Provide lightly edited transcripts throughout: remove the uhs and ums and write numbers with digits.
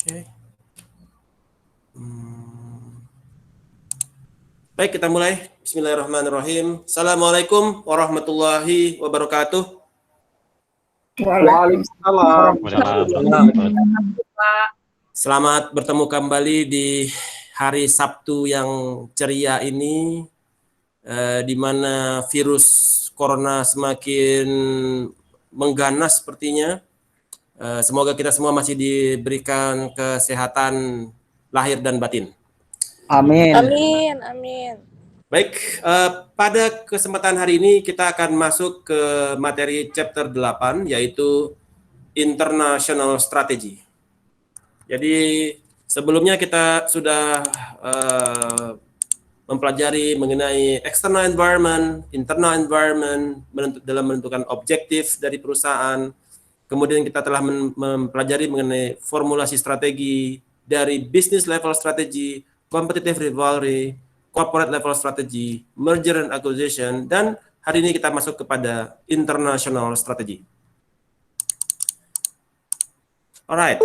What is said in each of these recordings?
Oke. Baik, kita mulai. Bismillahirrahmanirrahim. Assalamualaikum warahmatullahi wabarakatuh. Waalaikumsalam. Selamat bertemu kembali di hari Sabtu yang ceria ini, di mana virus corona semakin mengganas sepertinya. Semoga kita semua masih diberikan kesehatan lahir dan batin. Amin. Amin, amin. Baik, pada kesempatan hari ini kita akan masuk ke materi chapter 8, yaitu International Strategy. Jadi sebelumnya kita sudah mempelajari mengenai external environment, internal environment, dalam menentukan objektif dari perusahaan. Kemudian kita telah mempelajari mengenai formulasi strategi dari business level strategy, competitive rivalry, corporate level strategy, merger and acquisition, dan hari ini kita masuk kepada international strategy. Alright.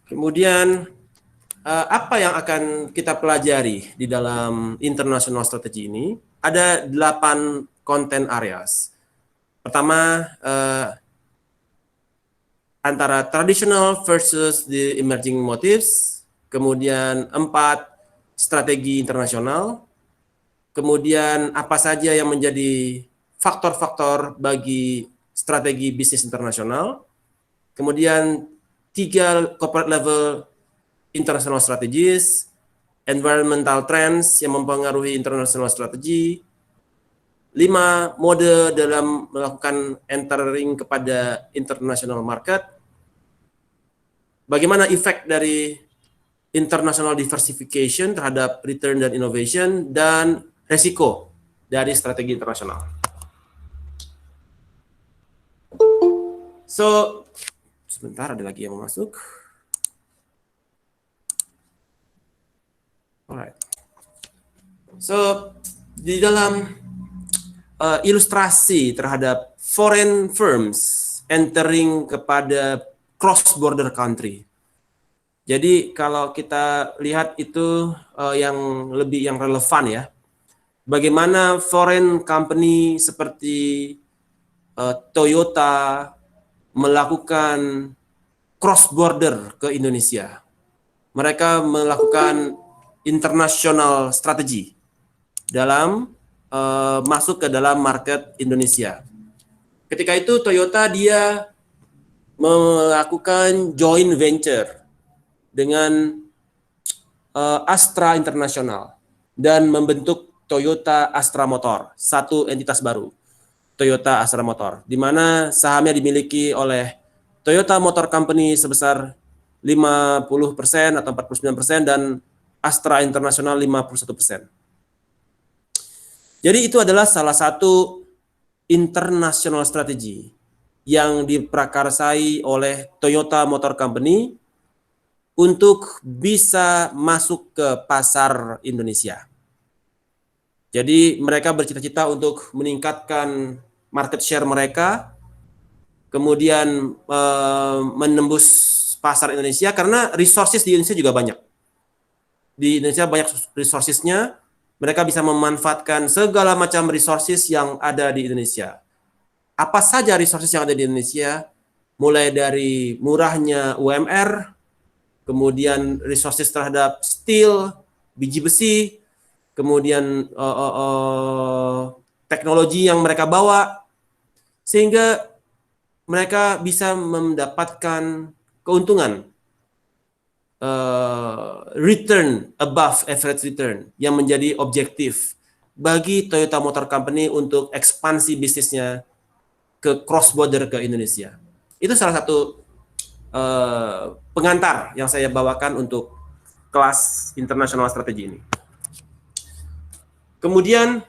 Kemudian apa yang akan kita pelajari di dalam international strategy ini? Ada 8 content areas. Pertama, antara traditional versus the emerging motives. Kemudian 4, strategi internasional. Kemudian apa saja yang menjadi faktor-faktor bagi strategi bisnis internasional. Kemudian 3, corporate level international strategies, environmental trends yang mempengaruhi international strategy, 5, mode dalam melakukan entering kepada international market, bagaimana efek dari international diversification terhadap return dan innovation, dan resiko dari strategi internasional. So, sebentar, ada lagi yang mau masuk. Alright. So, di dalam ilustrasi terhadap foreign firms entering kepada cross-border country. Jadi kalau kita lihat itu yang relevan ya. Bagaimana foreign company seperti Toyota melakukan cross-border ke Indonesia. Mereka melakukan international strategy dalam masuk ke dalam market Indonesia. Ketika itu Toyota dia melakukan joint venture dengan Astra International dan membentuk Toyota Astra Motor, satu entitas baru, Toyota Astra Motor, di mana sahamnya dimiliki oleh Toyota Motor Company sebesar 50% atau 49% dan Astra International 51%. Jadi itu adalah salah satu international strategy yang diprakarsai oleh Toyota Motor Company untuk bisa masuk ke pasar Indonesia. Jadi mereka bercita-cita untuk meningkatkan market share mereka, kemudian menembus pasar Indonesia karena resources di Indonesia juga banyak. Di Indonesia banyak resourcesnya. Mereka bisa memanfaatkan segala macam resources yang ada di Indonesia. Apa saja resources yang ada di Indonesia? Mulai dari murahnya UMR, kemudian resources terhadap steel, biji besi, kemudian teknologi yang mereka bawa, sehingga mereka bisa mendapatkan keuntungan return above average return yang menjadi objektif bagi Toyota Motor Company untuk ekspansi bisnisnya ke cross border ke Indonesia. Itu salah satu pengantar yang saya bawakan untuk kelas international strategi ini. Kemudian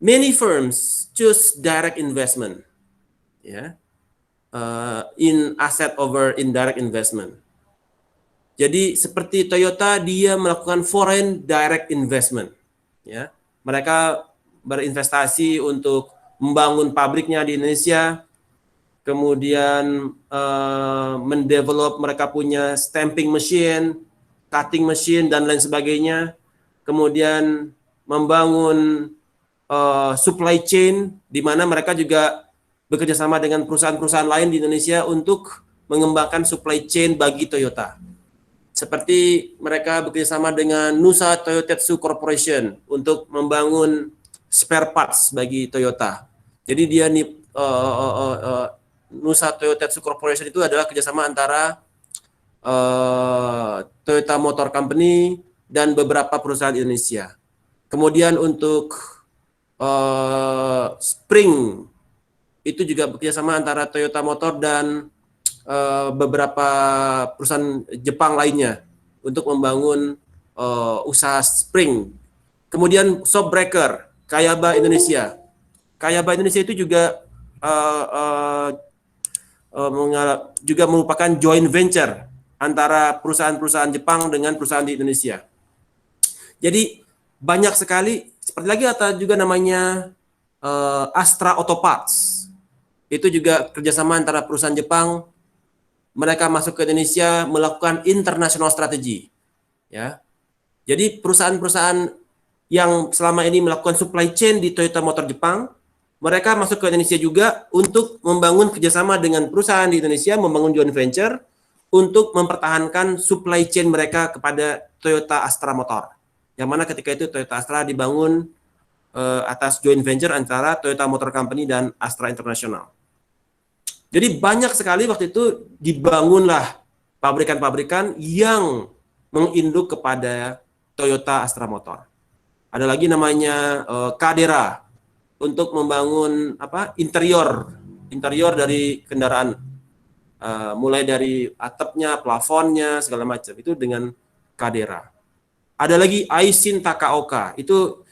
many firms choose direct investment, ya. In asset over indirect investment. Jadi seperti Toyota, dia melakukan foreign direct investment. Ya, mereka berinvestasi untuk membangun pabriknya di Indonesia, kemudian mendevelop mereka punya stamping machine, cutting machine, dan lain sebagainya, kemudian membangun supply chain, di mana mereka juga bekerja sama dengan perusahaan-perusahaan lain di Indonesia untuk mengembangkan supply chain bagi Toyota. Seperti mereka bekerjasama dengan Nusa Toyotetsu Corporation untuk membangun spare parts bagi Toyota. Jadi dia nih Nusa Toyotetsu Corporation itu adalah kerjasama antara Toyota Motor Company dan beberapa perusahaan Indonesia. Kemudian untuk Spring itu juga bekerjasama antara Toyota Motor dan beberapa perusahaan Jepang lainnya untuk membangun usaha Spring. Kemudian Shopbreaker, Kayaba Indonesia. Kayaba Indonesia itu juga juga merupakan joint venture antara perusahaan-perusahaan Jepang dengan perusahaan di Indonesia. Jadi banyak sekali, seperti lagi ada juga namanya Astra Auto Parts. Itu juga kerjasama antara perusahaan Jepang, mereka masuk ke Indonesia melakukan international strategy, ya. Jadi perusahaan-perusahaan yang selama ini melakukan supply chain di Toyota Motor Jepang, mereka masuk ke Indonesia juga untuk membangun kerjasama dengan perusahaan di Indonesia, membangun joint venture untuk mempertahankan supply chain mereka kepada Toyota Astra Motor. Yang mana ketika itu Toyota Astra dibangun atas joint venture antara Toyota Motor Company dan Astra International. Jadi banyak sekali waktu itu dibangunlah pabrikan-pabrikan yang menginduk kepada Toyota Astra Motor. Ada lagi namanya Kadera untuk membangun interior dari kendaraan, mulai dari atapnya, plafonnya, segala macam itu dengan Kadera. Ada lagi Aisin Takaoka, itu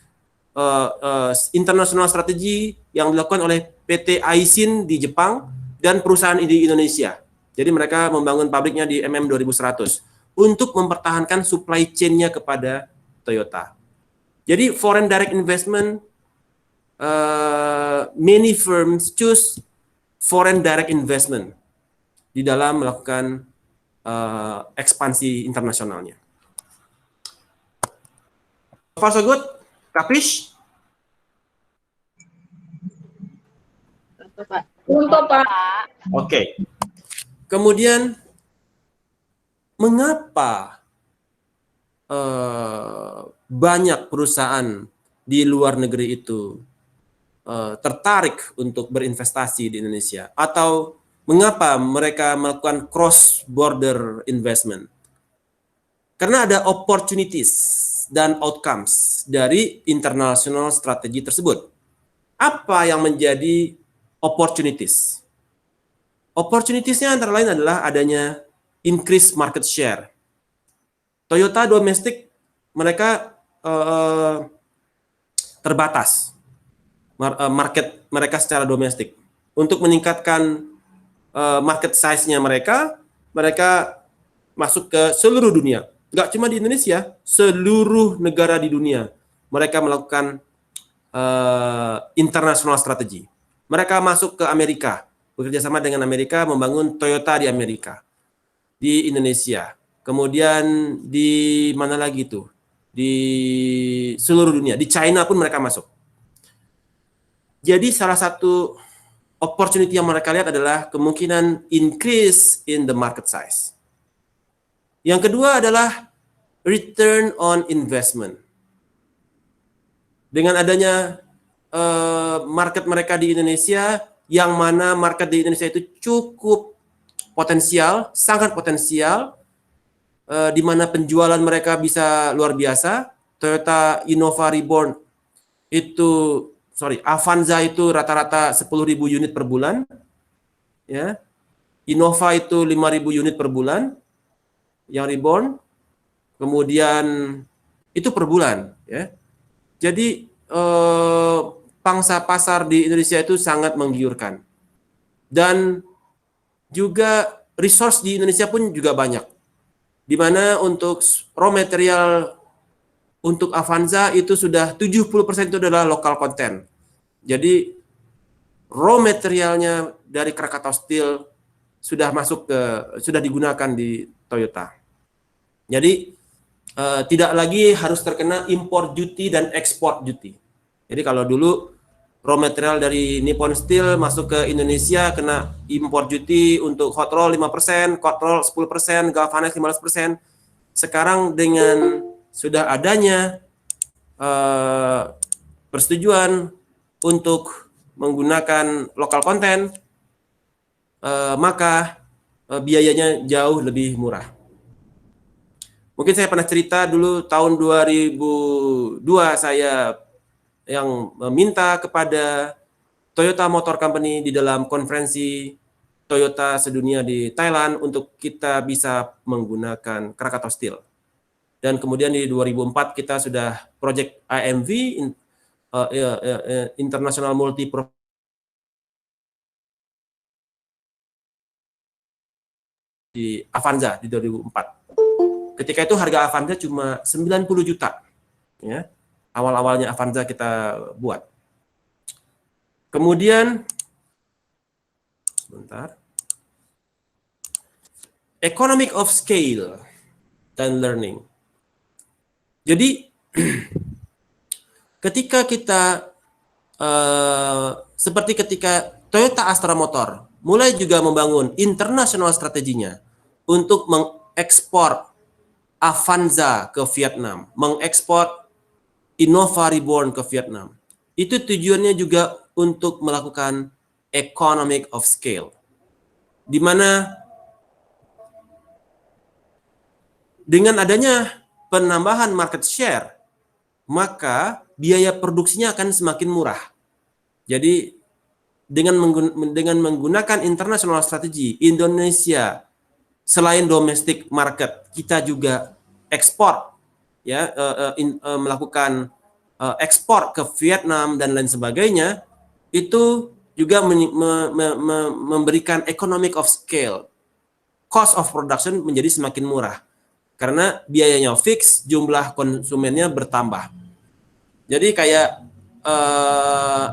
international strategy yang dilakukan oleh PT Aisin di Jepang dan perusahaan di Indonesia. Jadi mereka membangun pabriknya di MM2100 untuk mempertahankan supply chain-nya kepada Toyota. Jadi foreign direct investment, many firms choose foreign direct investment di dalam melakukan ekspansi internasionalnya. So far so good, Kapish? Untuk Pak. Oke. Kemudian mengapa banyak perusahaan di luar negeri itu tertarik untuk berinvestasi di Indonesia, atau mengapa mereka melakukan cross border investment? Karena ada opportunities dan outcomes dari international strategy tersebut. Apa yang menjadi opportunities? Opportunities-nya antara lain adalah adanya increase market share. Toyota domestik mereka terbatas market mereka secara domestik. Untuk meningkatkan market size-nya mereka masuk ke seluruh dunia. Nggak cuma di Indonesia, seluruh negara di dunia mereka melakukan international strategy. Mereka masuk ke Amerika, bekerja sama dengan Amerika, membangun Toyota di Amerika, di Indonesia. Kemudian di mana lagi tuh? Di seluruh dunia, di China pun mereka masuk. Jadi salah satu opportunity yang mereka lihat adalah kemungkinan increase in the market size. Yang kedua adalah return on investment. Dengan adanya market mereka di Indonesia, yang mana market di Indonesia itu cukup potensial, sangat potensial, di mana penjualan mereka bisa luar biasa. Toyota Innova Reborn itu, Avanza itu rata-rata 10.000 unit per bulan, ya. Innova itu 5.000 unit per bulan, yang Reborn, kemudian itu per bulan, ya. Jadi pangsa pasar di Indonesia itu sangat menggiurkan. Dan juga resource di Indonesia pun juga banyak. Di mana untuk raw material untuk Avanza itu sudah 70% itu adalah lokal content. Jadi raw materialnya dari Krakatau Steel sudah sudah digunakan di Toyota. Jadi tidak lagi harus terkena import duty dan ekspor duty. Jadi kalau dulu raw material dari Nippon Steel masuk ke Indonesia kena import duty untuk hot roll 5%, cold roll 10%, galvanize 15%. Sekarang dengan sudah adanya persetujuan untuk menggunakan lokal konten, maka biayanya jauh lebih murah. Mungkin saya pernah cerita dulu tahun 2002 saya yang meminta kepada Toyota Motor Company di dalam konferensi Toyota sedunia di Thailand untuk kita bisa menggunakan Krakatau Steel. Dan kemudian di 2004 kita sudah project IMV, International Multi di Avanza di 2004. Ketika itu harga Avanza cuma 90 juta. Ya. Awal-awalnya Avanza kita buat. Kemudian sebentar. Economic of scale dan learning. Jadi ketika kita seperti ketika Toyota Astra Motor mulai juga membangun international strateginya untuk mengekspor Avanza ke Vietnam, mengekspor Innova Reborn ke Vietnam. Itu tujuannya juga untuk melakukan economic of scale. Di mana dengan adanya penambahan market share, maka biaya produksinya akan semakin murah. Jadi dengan menggunakan international strategy, Indonesia selain domestic market, kita juga ekspor, ya, melakukan ekspor ke Vietnam dan lain sebagainya, itu juga memberikan economic of scale. Cost of production menjadi semakin murah. Karena biayanya fix, jumlah konsumennya bertambah. Jadi kayak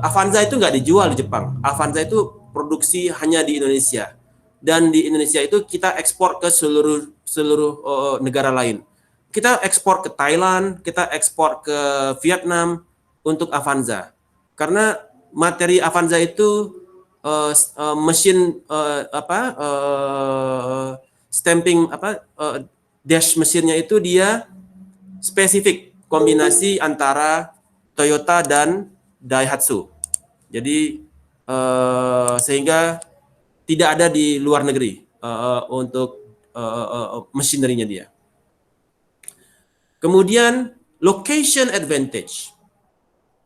Avanza itu nggak dijual di Jepang. Avanza itu produksi hanya di Indonesia. Dan di Indonesia itu kita ekspor ke seluruh negara lain. Kita ekspor ke Thailand, kita ekspor ke Vietnam untuk Avanza. Karena materi Avanza itu mesin stamping dash mesinnya itu dia spesifik kombinasi antara Toyota dan Daihatsu. Jadi sehingga tidak ada di luar negeri untuk machinery-nya dia. Kemudian location advantage.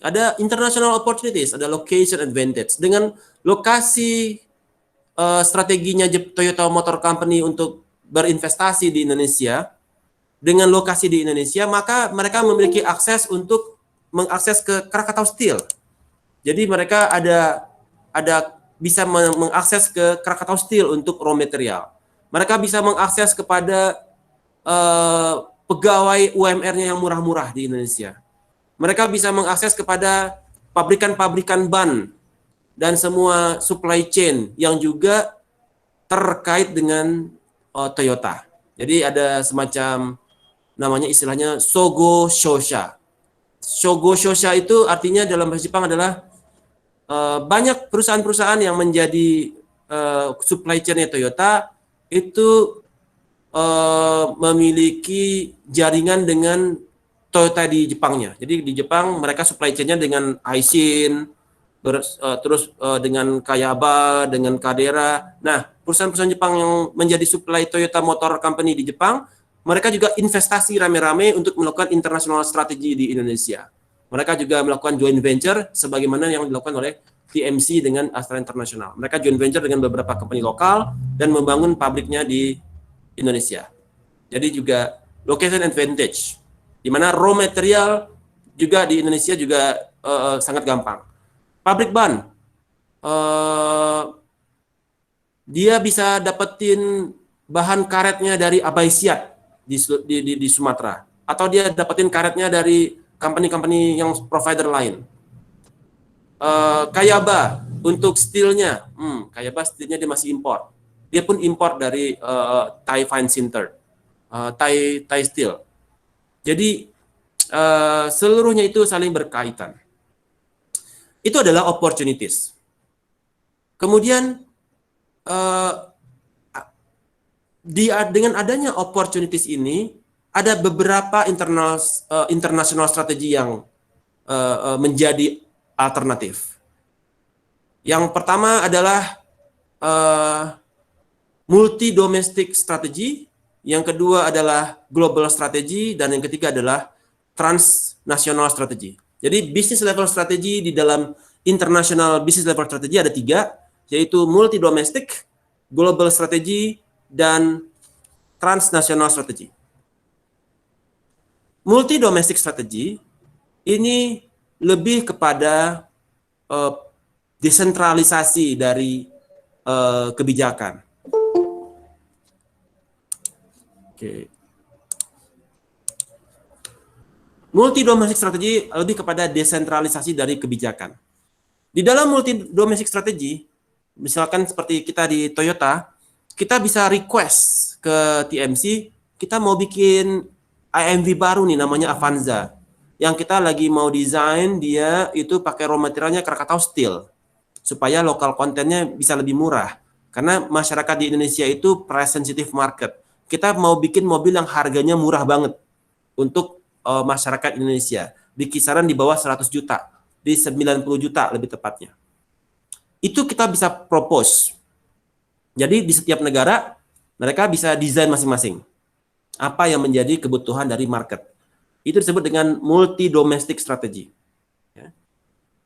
Ada international opportunities, ada location advantage. Dengan lokasi strateginya Toyota Motor Company untuk berinvestasi di Indonesia, dengan lokasi di Indonesia, maka mereka memiliki akses untuk mengakses ke Krakatau Steel. Jadi mereka bisa mengakses ke Krakatau Steel untuk raw material. Mereka bisa mengakses kepada pegawai UMR-nya yang murah-murah di Indonesia. Mereka bisa mengakses kepada pabrikan-pabrikan ban dan semua supply chain yang juga terkait dengan Toyota. Jadi ada semacam namanya istilahnya Sogo Shosha. Sogo Shosha itu artinya dalam bahasa Jepang adalah banyak perusahaan-perusahaan yang menjadi supply chain-nya Toyota itu memiliki jaringan dengan Toyota di Jepangnya. Jadi di Jepang mereka supply chain-nya dengan Aisin, terus dengan Kayaba, dengan Kadera. Nah, perusahaan-perusahaan Jepang yang menjadi supply Toyota Motor Company di Jepang, mereka juga investasi rame-rame untuk melakukan international strategy di Indonesia. Mereka juga melakukan joint venture sebagaimana yang dilakukan oleh TMC dengan Astra International. Mereka joint venture dengan beberapa company lokal dan membangun pabriknya di Indonesia. Jadi juga location advantage, di mana raw material juga di Indonesia juga sangat gampang. Pabrik ban, dia bisa dapetin bahan karetnya dari Abaisyat di Sumatera. atau dia dapetin karetnya dari company-company yang provider lain. Kayaba untuk steelnya, Kayaba steelnya dia masih import. Dia pun import dari Thai Fine Sinter, Thai Steel. Jadi seluruhnya itu saling berkaitan. Itu adalah opportunities. Kemudian dengan adanya opportunities ini, ada beberapa international strategi yang menjadi alternatif. Yang pertama adalah multi domestic strategy, yang kedua adalah global strategy, dan yang ketiga adalah transnational strategy. Jadi business level strategy di dalam international business level strategy ada 3, yaitu multi domestic, global strategy, dan transnational strategy. Multi domestic strategy ini lebih kepada desentralisasi dari kebijakan. Oke. Multi domestic strategy lebih kepada desentralisasi dari kebijakan. Di dalam multi domestic strategy, misalkan seperti kita di Toyota, kita bisa request ke TMC, kita mau bikin IMV baru nih namanya Avanza. Yang kita lagi mau desain dia itu pakai raw materialnya Krakatau Steel supaya lokal kontennya bisa lebih murah. Karena masyarakat di Indonesia itu price sensitive market. Kita mau bikin mobil yang harganya murah banget untuk masyarakat Indonesia, di kisaran di bawah 100 juta, di 90 juta lebih tepatnya. Itu kita bisa propose. Jadi di setiap negara mereka bisa desain masing-masing apa yang menjadi kebutuhan dari market. Itu disebut dengan multi domestic strategy. Ya.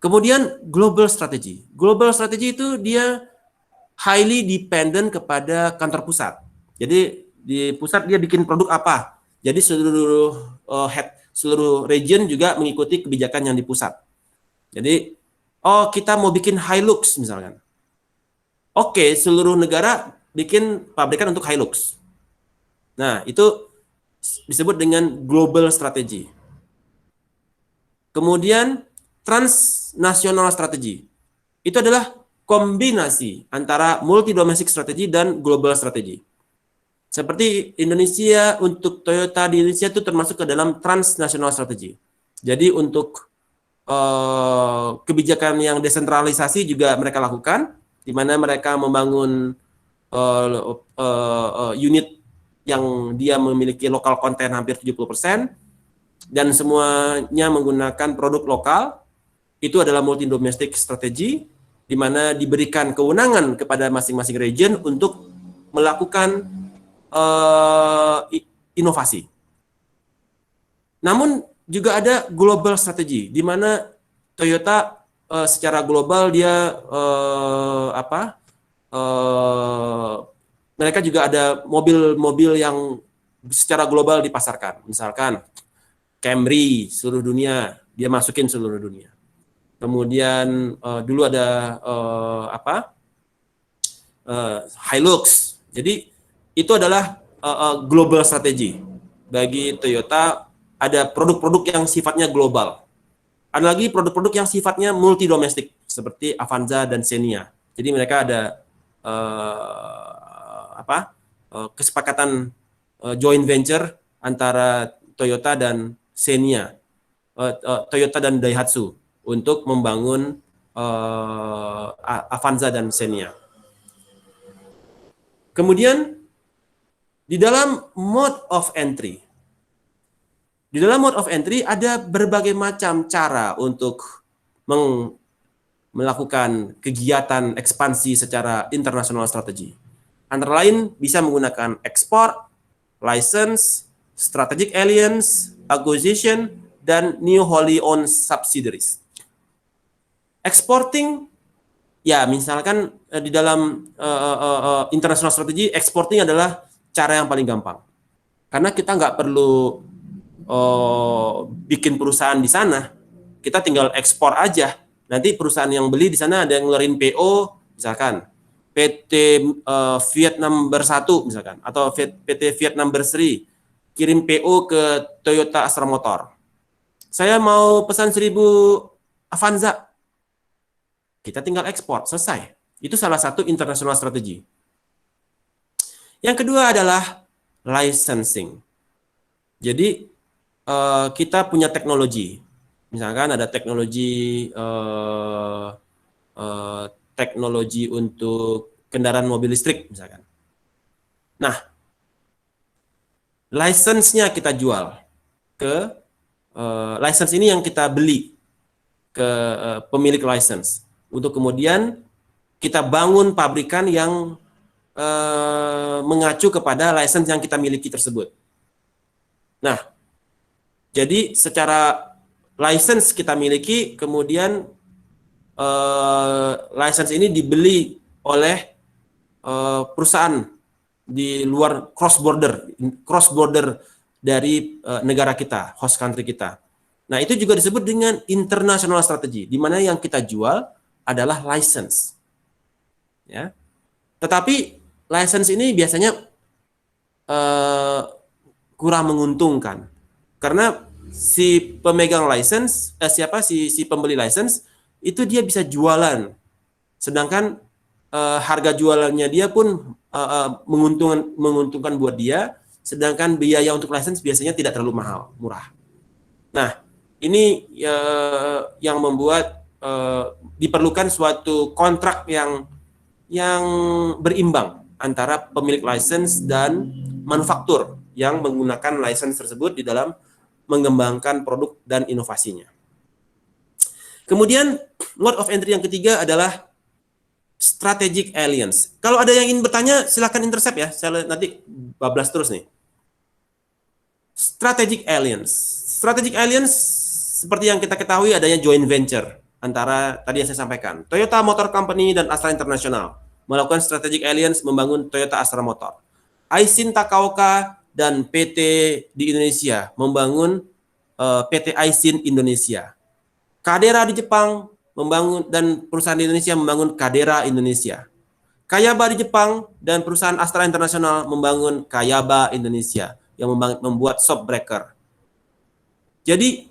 Kemudian global strategy. Global strategy itu dia highly dependent kepada kantor pusat. Jadi di pusat dia bikin produk apa. Jadi seluruh region juga mengikuti kebijakan yang di pusat. Jadi, kita mau bikin Hilux misalkan. Oke, seluruh negara bikin pabrikan untuk Hilux. Nah, itu disebut dengan global strategy. Kemudian transnational strategy. Itu adalah kombinasi antara multi domestic strategy dan global strategy. Seperti Indonesia, untuk Toyota di Indonesia itu termasuk ke dalam transnational strategy. Jadi untuk kebijakan yang desentralisasi juga mereka lakukan, di mana mereka membangun unit yang dia memiliki lokal konten hampir 70%, dan semuanya menggunakan produk lokal. Itu adalah multi domestic strategy, di mana diberikan kewenangan kepada masing-masing region untuk melakukan inovasi. Namun juga ada global strategy, di mana Toyota secara global dia mereka juga ada mobil-mobil yang secara global dipasarkan. Misalkan Camry seluruh dunia, dia masukin seluruh dunia. Kemudian dulu ada Hilux. Jadi itu adalah global strategy. Bagi Toyota ada produk-produk yang sifatnya global. Ada lagi produk-produk yang sifatnya multi domestik seperti Avanza dan Xenia. Jadi mereka ada kesepakatan joint venture antara Toyota dan Xenia, Toyota dan Daihatsu untuk membangun Avanza dan Xenia. Kemudian di dalam mode of entry, ada berbagai macam cara untuk melakukan kegiatan ekspansi secara international strategy. Antara lain bisa menggunakan ekspor, license, strategic alliance, acquisition, dan new wholly owned subsidiaries. Exporting, ya misalkan di dalam international strategy, exporting adalah cara yang paling gampang. Karena kita nggak perlu bikin perusahaan di sana, kita tinggal ekspor aja. Nanti perusahaan yang beli di sana ada yang ngeluarin PO, misalkan PT Vietnam Bersatu misalkan, atau PT Vietnam Berseri, kirim PO ke Toyota Astra Motor. Saya mau pesan 1000 Avanza. Kita tinggal ekspor, selesai. Itu salah satu international strategy. Yang kedua adalah licensing. Jadi kita punya teknologi. Misalkan ada teknologi teknologi untuk kendaraan mobil listrik misalkan. Nah, license-nya kita jual ke license ini yang kita beli ke pemilik license untuk kemudian kita bangun pabrikan yang mengacu kepada license yang kita miliki tersebut. Nah, jadi secara license kita miliki, kemudian license ini dibeli oleh perusahaan di luar cross border dari negara kita, host country kita. Nah, itu juga disebut dengan international strategy, di mana yang kita jual adalah license. Ya. Tetapi license ini biasanya kurang menguntungkan karena si pemegang license, si pembeli license itu dia bisa jualan, sedangkan harga jualannya dia pun menguntungkan buat dia, sedangkan biaya untuk license biasanya tidak terlalu murah. Nah, ini yang membuat diperlukan suatu kontrak yang berimbang antara pemilik license dan manufaktur yang menggunakan license tersebut di dalam mengembangkan produk dan inovasinya. Kemudian mode of entry yang ketiga adalah strategic alliance. Kalau ada yang ingin bertanya, silakan intercept ya. Saya nanti bablas terus nih. Strategic alliance. Strategic alliance seperti yang kita ketahui adanya joint venture antara tadi yang saya sampaikan. Toyota Motor Company dan Astra International melakukan strategic alliance membangun Toyota Astra Motor. Aisin Takaoka dan PT di Indonesia membangun PT Aisin Indonesia. Kadera di Jepang membangun dan perusahaan di Indonesia membangun Kadera Indonesia. Kayaba di Jepang dan perusahaan Astra International membangun Kayaba Indonesia yang membuat shockbreaker. Jadi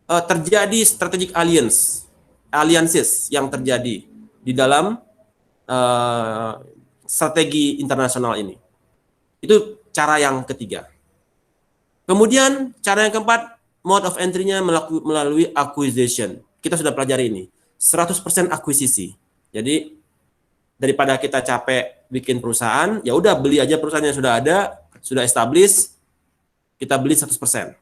terjadi strategic alliances yang terjadi di dalam strategi internasional ini. Itu cara yang ketiga. Kemudian cara yang keempat, mode of entry-nya melalui acquisition. Kita sudah pelajari ini. 100% akuisisi. Jadi daripada kita capek bikin perusahaan, ya udah beli aja perusahaan yang sudah ada, sudah established, kita beli 100%.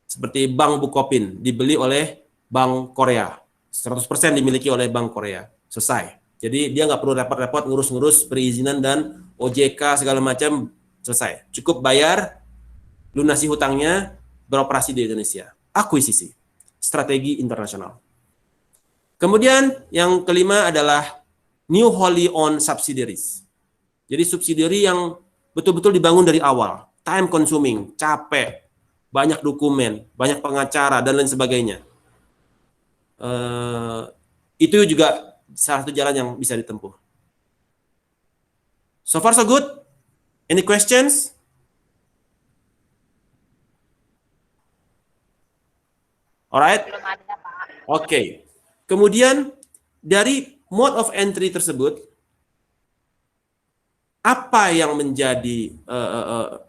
Seperti Bank Bukopin dibeli oleh Bank Korea. 100% dimiliki oleh Bank Korea. Selesai. Jadi dia nggak perlu repot-repot ngurus-ngurus perizinan dan OJK segala macam, selesai. Cukup bayar, lunasi hutangnya, beroperasi di Indonesia. Akuisisi. Strategi internasional. Kemudian yang kelima adalah new wholly owned subsidiaries. Jadi subsidiary yang betul-betul dibangun dari awal. Time consuming, capek, banyak dokumen, banyak pengacara, dan lain sebagainya. Itu juga salah satu jalan yang bisa ditempuh. So far so good? Any questions? Alright? Oke. Kemudian dari mode of entry tersebut, apa yang menjadi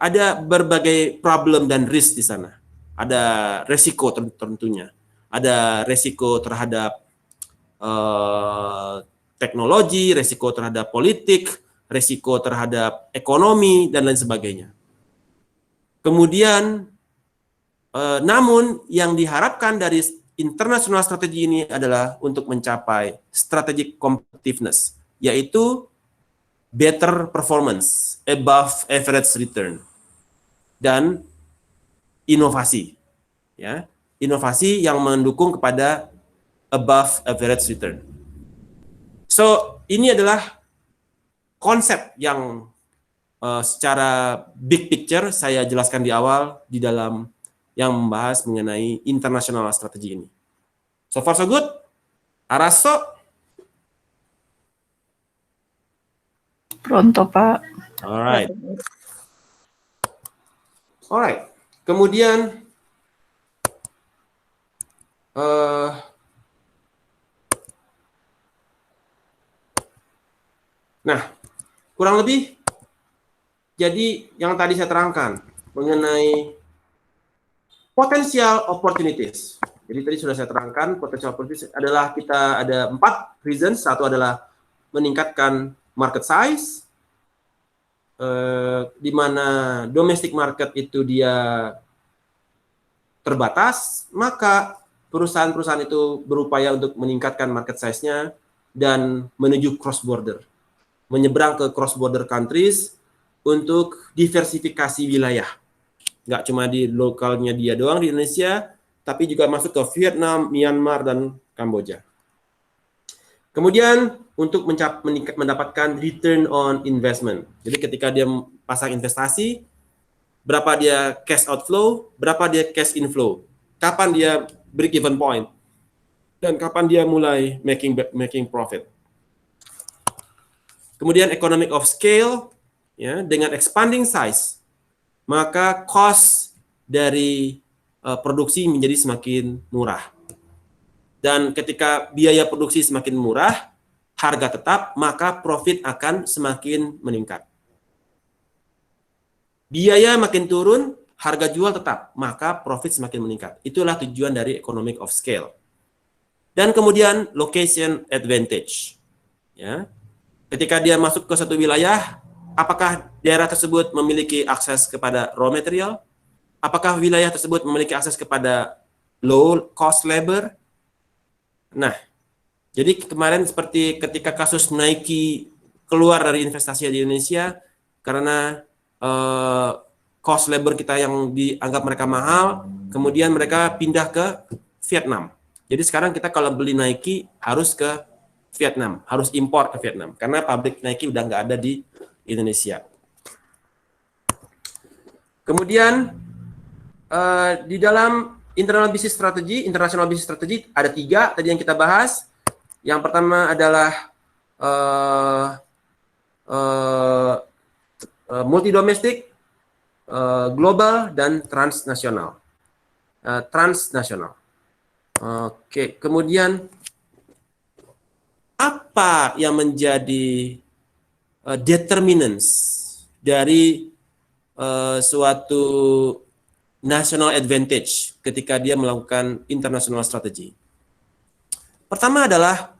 ada berbagai problem dan risk di sana. Ada resiko tentunya. Ada resiko terhadap teknologi, resiko terhadap politik, resiko terhadap ekonomi, dan lain sebagainya. Kemudian, namun yang diharapkan dari international strategi ini adalah untuk mencapai strategic competitiveness, yaitu better performance, above average return, dan inovasi. Ya, inovasi yang mendukung kepada above average return. So, ini adalah konsep yang secara big picture saya jelaskan di awal di dalam yang membahas mengenai international strategi ini. So far so good? Araso? Pronto, Pak. Alright. Alright. Kemudian nah, kurang lebih jadi yang tadi saya terangkan mengenai potential opportunities. Jadi tadi sudah saya terangkan potential opportunities adalah kita ada 4 reasons. Satu adalah meningkatkan market size, di mana domestic market itu dia terbatas, maka perusahaan-perusahaan itu berupaya untuk meningkatkan market size-nya dan menuju cross border, menyeberang ke cross border countries untuk diversifikasi wilayah. Nggak cuma di lokalnya dia doang di Indonesia, tapi juga masuk ke Vietnam, Myanmar, dan Kamboja. Kemudian untuk mendapatkan return on investment. Jadi ketika dia pasang investasi, berapa dia cash outflow, berapa dia cash inflow, kapan dia break even point, dan kapan dia mulai making profit. Kemudian economic of scale, ya, dengan expanding size, maka cost dari produksi menjadi semakin murah. Dan ketika biaya produksi semakin murah, harga tetap, maka profit akan semakin meningkat. Biaya makin turun, harga jual tetap, maka profit semakin meningkat. Itulah tujuan dari economic of scale. Dan kemudian location advantage. Ya. Ketika dia masuk ke satu wilayah, apakah daerah tersebut memiliki akses kepada raw material? Apakah wilayah tersebut memiliki akses kepada low cost labor? Nah, jadi kemarin seperti ketika kasus Nike keluar dari investasi di Indonesia karena cost labor kita yang dianggap mereka mahal, kemudian mereka pindah ke Vietnam. Jadi sekarang kita kalau beli Nike harus ke Vietnam, harus impor ke Vietnam karena pabrik Nike udah nggak ada di Indonesia. Kemudian di dalam international business strategy ada 3 tadi yang kita bahas. Yang pertama adalah multi domestic, global, dan transnasional. Oke, kemudian apa yang menjadi determinants dari suatu national advantage ketika dia melakukan international strategy? Pertama adalah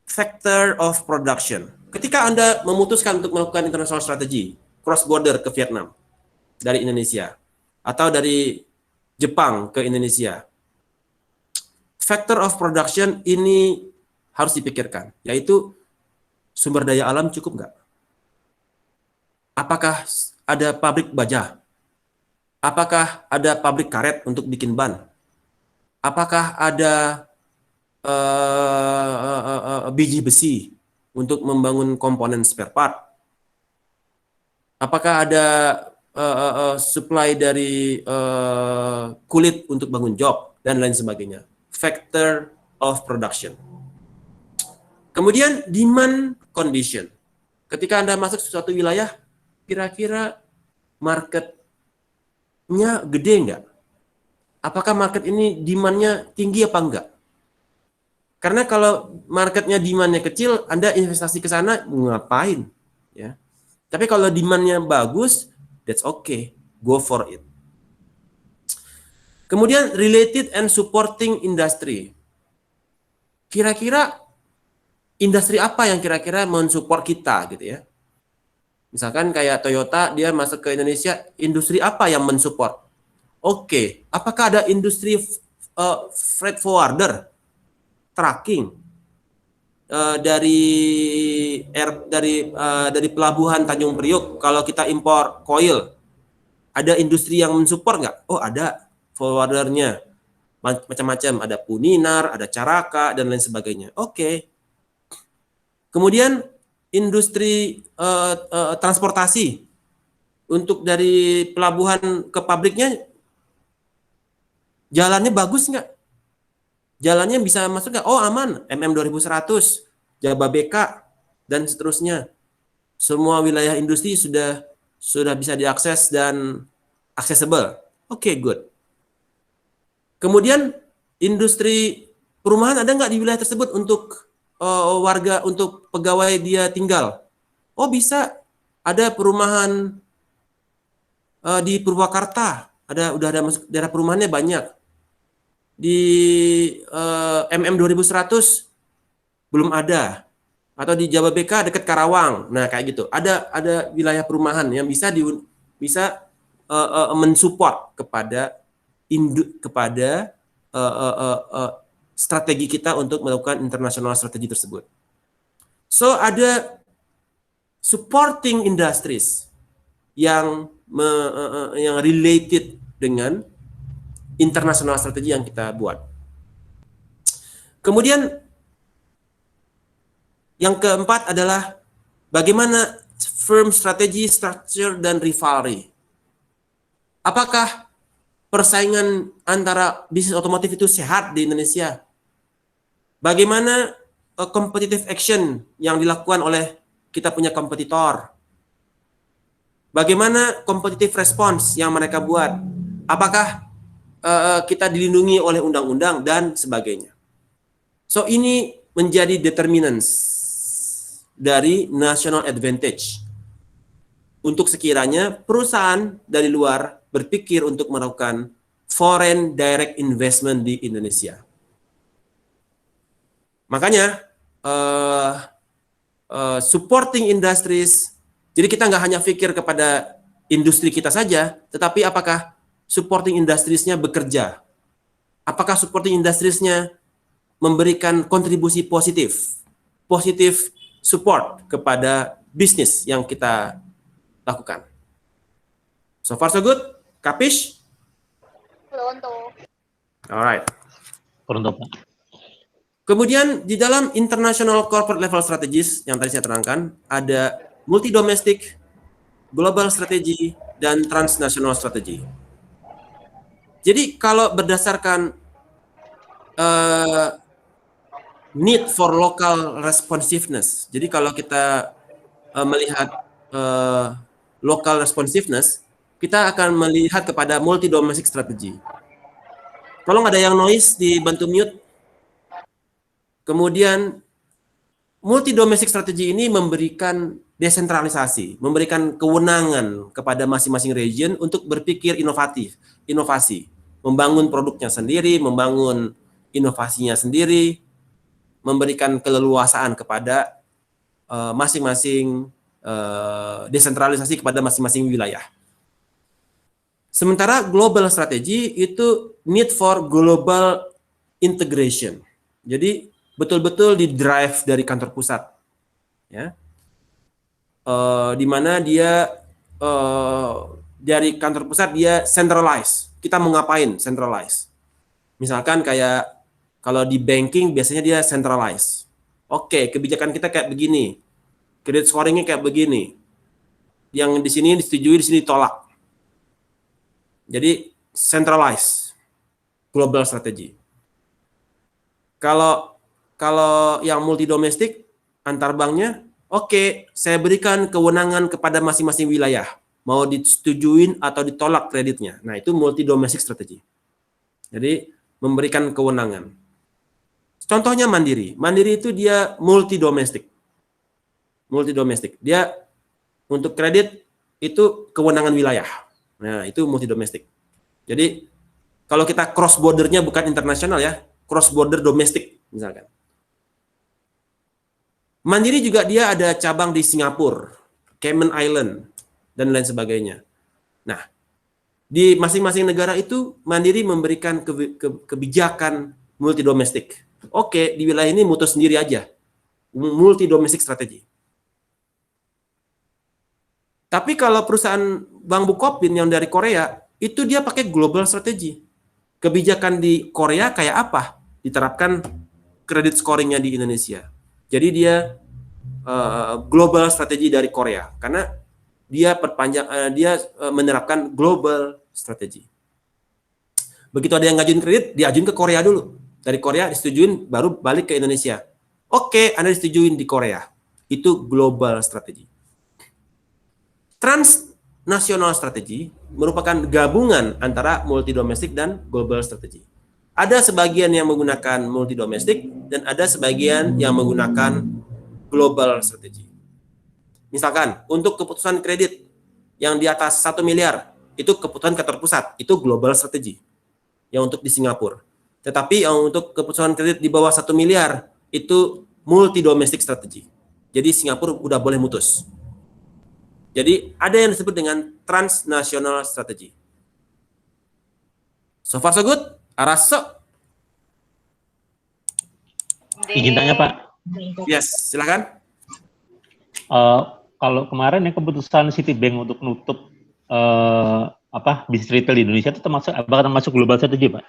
factor of production. Ketika Anda memutuskan untuk melakukan international strategy, cross border ke Vietnam dari Indonesia, atau dari Jepang ke Indonesia, factor of production ini harus dipikirkan, yaitu sumber daya alam cukup nggak? Apakah ada pabrik baja? Apakah ada pabrik karet untuk bikin ban? Apakah ada biji besi untuk membangun komponen spare part? Apakah ada supply dari kulit untuk bangun job dan lain sebagainya? Factor of production. Kemudian demand condition. Ketika Anda masuk ke suatu wilayah, kira-kira marketnya gede nggak? Apakah market ini demand-nya tinggi apa enggak? Karena kalau marketnya demand-nya kecil, Anda investasi ke sana ngapain? Ya. Tapi kalau demand-nya bagus, that's okay, go for it. Kemudian related and supporting industry. Kira-kira industri apa yang kira-kira mensupport kita gitu ya? Misalkan kayak Toyota, dia masuk ke Indonesia, industri apa yang mensupport? Oke, apakah ada industri freight forwarder? Tracking dari pelabuhan Tanjung Priok, kalau kita impor coil, ada industri yang mensupport nggak? Oh, ada forwardernya, macam-macam, ada Puninar, ada Caraka, dan lain sebagainya. Oke. Kemudian industri transportasi, untuk dari pelabuhan ke pabriknya, jalannya bagus nggak? Jalannya bisa masuk nggak? Oh, aman, MM2100, Jababeka, dan seterusnya. Semua wilayah industri sudah bisa diakses dan accessible. Oke, good. Kemudian industri perumahan ada nggak di wilayah tersebut untuk warga, untuk pegawai dia tinggal? Oh, bisa. Ada perumahan di Purwakarta, udah ada masuk daerah perumahannya banyak. Di MM 2100 belum ada. Atau di Jababeka dekat Karawang. Nah, kayak gitu. Ada wilayah perumahan yang bisa mensupport kepada strategi kita untuk melakukan international strategi tersebut. So, ada supporting industries yang related dengan international strategi yang kita buat. Kemudian yang keempat adalah bagaimana firm strategi, structure, dan rivalry. Apakah persaingan antara bisnis otomotif itu sehat di Indonesia? Bagaimana competitive action yang dilakukan oleh kita punya kompetitor? Bagaimana competitive response yang mereka buat? Apakah kita dilindungi oleh undang-undang dan sebagainya? So, ini menjadi determinants dari national advantage untuk sekiranya perusahaan dari luar berpikir untuk melakukan foreign direct investment di Indonesia. Makanya supporting industries, jadi kita nggak hanya pikir kepada industri kita saja, tetapi apakah supporting industries-nya bekerja? Apakah supporting industries-nya memberikan kontribusi positif support kepada bisnis yang kita lakukan. So far so good? Kapish? Pronto. Alright. Pronto, Pak. Kemudian di dalam international corporate level strategies yang tadi saya terangkan, ada multi domestic, global strategy, dan transnational strategy. Jadi kalau berdasarkan need for local responsiveness. Jadi kalau kita melihat local responsiveness, kita akan melihat kepada multi domestic strategy. Tolong ada yang noise dibantu mute. Kemudian multi domestic strategy ini memberikan desentralisasi, memberikan kewenangan kepada masing-masing region untuk berpikir inovasi, membangun produknya sendiri, membangun inovasinya sendiri, memberikan keleluasaan kepada masing-masing desentralisasi kepada masing-masing wilayah. Sementara global strategy itu need for global integration. Jadi betul-betul di drive dari kantor pusat, ya, di mana dia dari kantor pusat dia centralize. Kita mau ngapain? Centralize. Misalkan kayak kalau di banking biasanya dia centralize. Oke, kebijakan kita kayak begini. Credit scoring-nya kayak begini. Yang di sini disetujui, di sini ditolak. Jadi centralize global strategy. Kalau yang multi domestik antar banknya, oke, saya berikan kewenangan kepada masing-masing wilayah, mau disetujuin atau ditolak kreditnya. Nah, itu multi domestic strategy. Jadi memberikan kewenangan. Contohnya Mandiri. Mandiri itu dia multi domestik. Dia untuk kredit itu kewenangan wilayah. Nah, itu multi domestik. Jadi kalau kita cross bordernya bukan internasional ya, cross border domestik misalkan. Mandiri juga dia ada cabang di Singapura, Cayman Island, dan lain sebagainya. Nah, di masing-masing negara itu Mandiri memberikan kebijakan multi domestik. Oke, di wilayah ini mutus sendiri aja, multi domestik strategi. Tapi kalau perusahaan Bank Bukopin yang dari Korea, itu dia pakai global strategi. Kebijakan di Korea kayak apa? Diterapkan kredit scoring-nya di Indonesia. Jadi dia global strategi dari Korea, karena dia menerapkan global strategi. Begitu ada yang ngajuin kredit, diajuin ke Korea dulu. Dari Korea disetujuin, baru balik ke Indonesia. Oke, Anda disetujuin di Korea. Itu global strategi. national strategy merupakan gabungan antara multi domestik dan global strategy. Ada sebagian yang menggunakan multi domestik dan ada sebagian yang menggunakan global strategy. Misalkan untuk keputusan kredit yang di atas 1 miliar itu keputusan kantor pusat, itu global strategy yang untuk di Singapura. Tetapi yang untuk keputusan kredit di bawah 1 miliar itu multi domestic strategy. Jadi Singapura udah boleh mutus. Jadi ada yang disebut dengan transnational strategy. So far so good? Araso? Izin tanya Pak, Yes, silakan. kalau kemarin yang keputusan Citibank untuk nutup bisnis retail di Indonesia itu apakah termasuk global strategy Pak?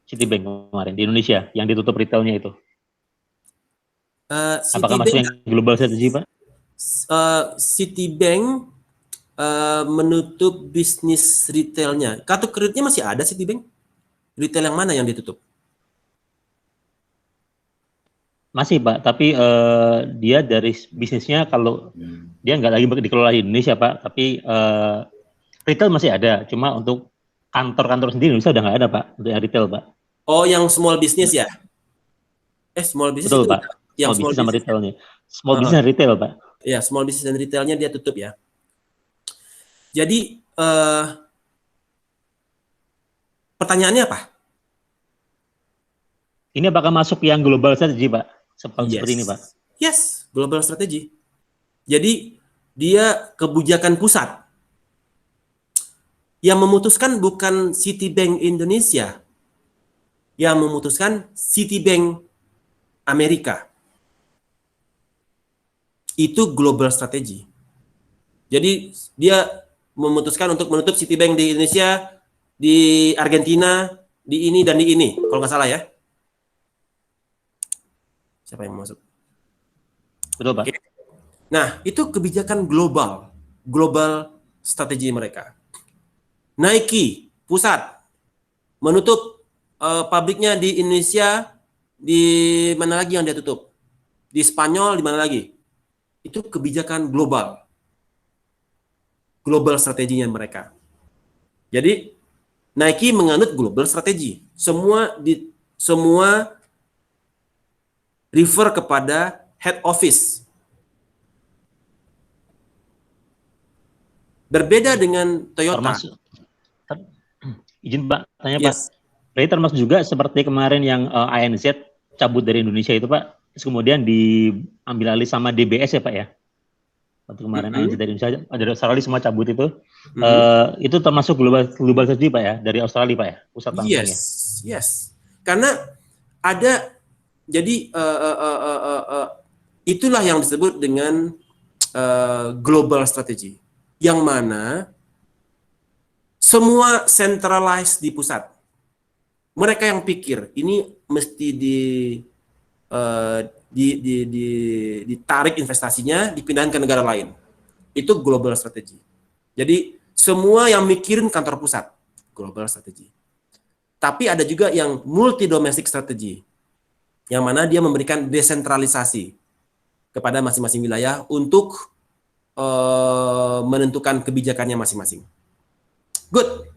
Citibank kemarin di Indonesia yang ditutup retailnya itu, apakah masuk yang global strategy Pak? Citibank menutup bisnis retailnya. Kartu kreditnya masih ada Citibank? Retail yang mana yang ditutup? Masih Pak, tapi dia dari bisnisnya kalau dia nggak lagi dikelola di Indonesia Pak, tapi retail masih ada, cuma untuk kantor-kantor sendiri Indonesia udah nggak ada Pak, untuk yang retail Pak. Oh, yang small business ya? Small business Betul itu Pak, yang small business sama retailnya. Small business dan retail Pak. Ya, small business dan retailnya dia tutup ya. Jadi pertanyaannya apa? Ini apakah masuk yang global strategy Pak? Seperti ini Pak. Yes, global strategy. Jadi dia kebijakan pusat. Yang memutuskan bukan Citibank Indonesia. Yang memutuskan Citibank Amerika. Itu global strategy. Jadi dia memutuskan untuk menutup Citibank di Indonesia, di Argentina, di ini dan di ini, kalau nggak salah ya. Siapa yang masuk? Betul Pak. Oke. Nah, itu kebijakan global strategi mereka. Nike pusat menutup pabriknya di Indonesia, di mana lagi yang dia tutup? Di Spanyol, di mana lagi? Itu kebijakan global strateginya mereka. Jadi Nike menganut global strategi. Semua refer kepada head office. Berbeda dengan Toyota. Izin Pak, tanya Pak. Berarti termasuk juga seperti kemarin yang ANZ cabut dari Indonesia itu Pak, terus kemudian diambil alih sama DBS ya Pak ya? Waktu kemarin ANZ dari Indonesia, dari Australia semua cabut itu. Itu termasuk global strategy Pak ya, dari Australia Pak ya, pusat langsungnya. Yes. Karena ada, jadi itulah yang disebut dengan global strategy, yang mana semua centralized di pusat. Mereka yang pikir ini mesti ditarik investasinya, dipindahkan ke negara lain. Itu global strategy. Jadi semua yang mikirin kantor pusat, global strategy. Tapi ada juga yang multi domestic strategy, yang mana dia memberikan desentralisasi kepada masing-masing wilayah untuk menentukan kebijakannya masing-masing. Good.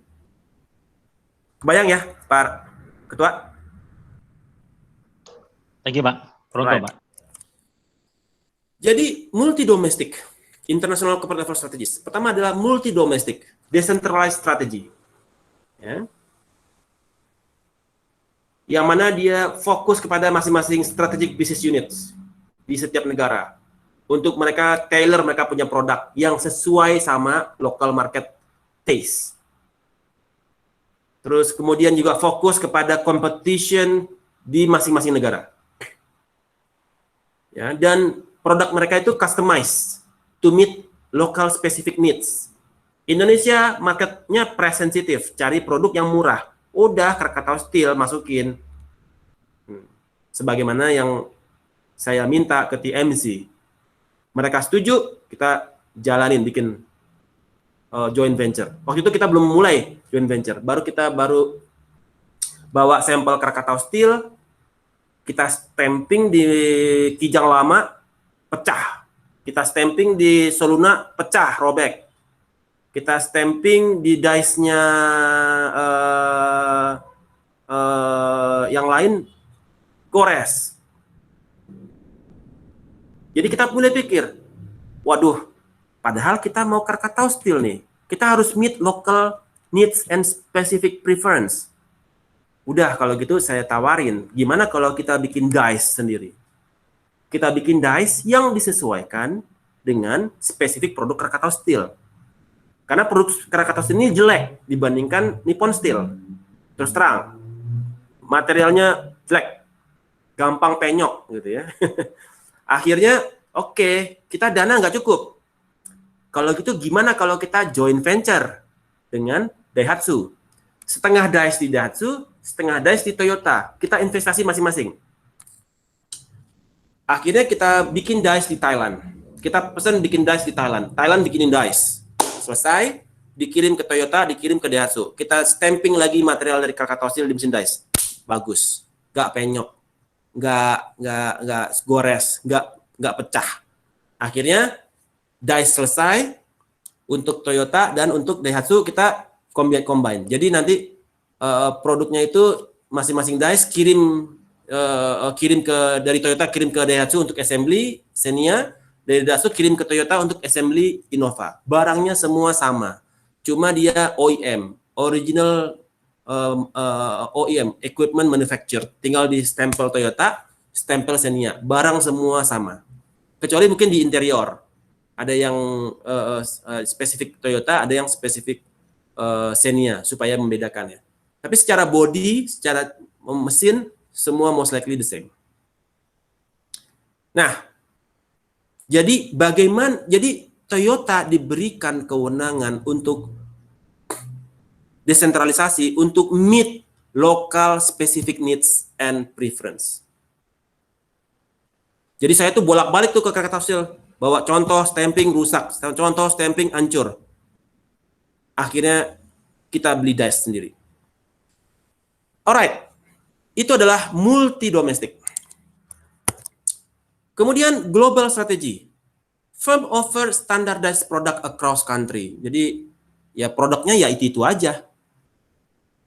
Kebayang ya, Pak Ketua? Thank you Pak. Pronto Pak. Jadi multi domestic, international corporate level strategies. Pertama adalah multi domestic, decentralized strategy. Ya. Yang mana dia fokus kepada masing-masing strategic business units di setiap negara. Untuk mereka tailor, mereka punya produk yang sesuai sama local market taste. Terus kemudian juga fokus kepada competition di masing-masing negara. Ya, dan produk mereka itu customized to meet local specific needs. Indonesia marketnya price sensitive, cari produk yang murah. Udah Krakatau Steel masukin. Sebagaimana yang saya minta ke TMZ. Mereka setuju, kita jalanin bikin joint venture. Waktu itu kita belum mulai joint venture, kita baru bawa sampel Krakatau Steel, kita stamping di Kijang Lama, pecah. Kita stamping di Soluna, pecah, robek. kita stamping di dice-nya yang lain gores. Jadi kita mulai pikir, waduh, padahal kita mau Krakatau Steel nih, kita harus meet local needs and specific preference. Udah, kalau gitu saya tawarin, gimana kalau kita bikin dice sendiri? Kita bikin dice yang disesuaikan dengan spesifik produk Krakatau Steel. Karena produk Krakatau Steel ini jelek dibandingkan Nippon Steel. Terus terang, materialnya jelek, gampang penyok gitu ya. Akhirnya, oke, kita dana nggak cukup. Kalau gitu gimana kalau kita joint venture dengan Daihatsu? Setengah dice di Daihatsu, setengah dice di Toyota. Kita investasi masing-masing. Akhirnya kita bikin dice di Thailand. Kita pesan bikin dice di Thailand. Thailand bikinin dice. Selesai, dikirim ke Toyota, dikirim ke Daihatsu. Kita stamping lagi material dari Krakatau Steel di mesin dice. Bagus. Nggak penyok. Nggak gores, nggak pecah. Akhirnya dice selesai untuk Toyota dan untuk Daihatsu kita combine. Jadi nanti produknya itu masing-masing dice kirim dari Toyota kirim ke Daihatsu untuk assembly Xenia, dari Daihatsu kirim ke Toyota untuk assembly Innova. Barangnya semua sama, cuma dia OEM, original OEM, equipment manufacturer, tinggal di stempel Toyota, stempel Xenia, barang semua sama. Kecuali mungkin di interior, ada yang spesifik Toyota, ada yang spesifik Xenia, supaya membedakan ya. Tapi secara body, secara mesin, semua most likely the same. Nah, jadi Toyota diberikan kewenangan untuk desentralisasi untuk meet local specific needs and preference. Jadi saya tuh bolak-balik tuh ke Krakatau Steel, bawa contoh stamping rusak, contoh stamping hancur. Akhirnya kita beli dice sendiri. Alright, itu adalah multi domestic. Kemudian global strategy. Firm offer standardized product across country. Jadi ya produknya ya itu aja.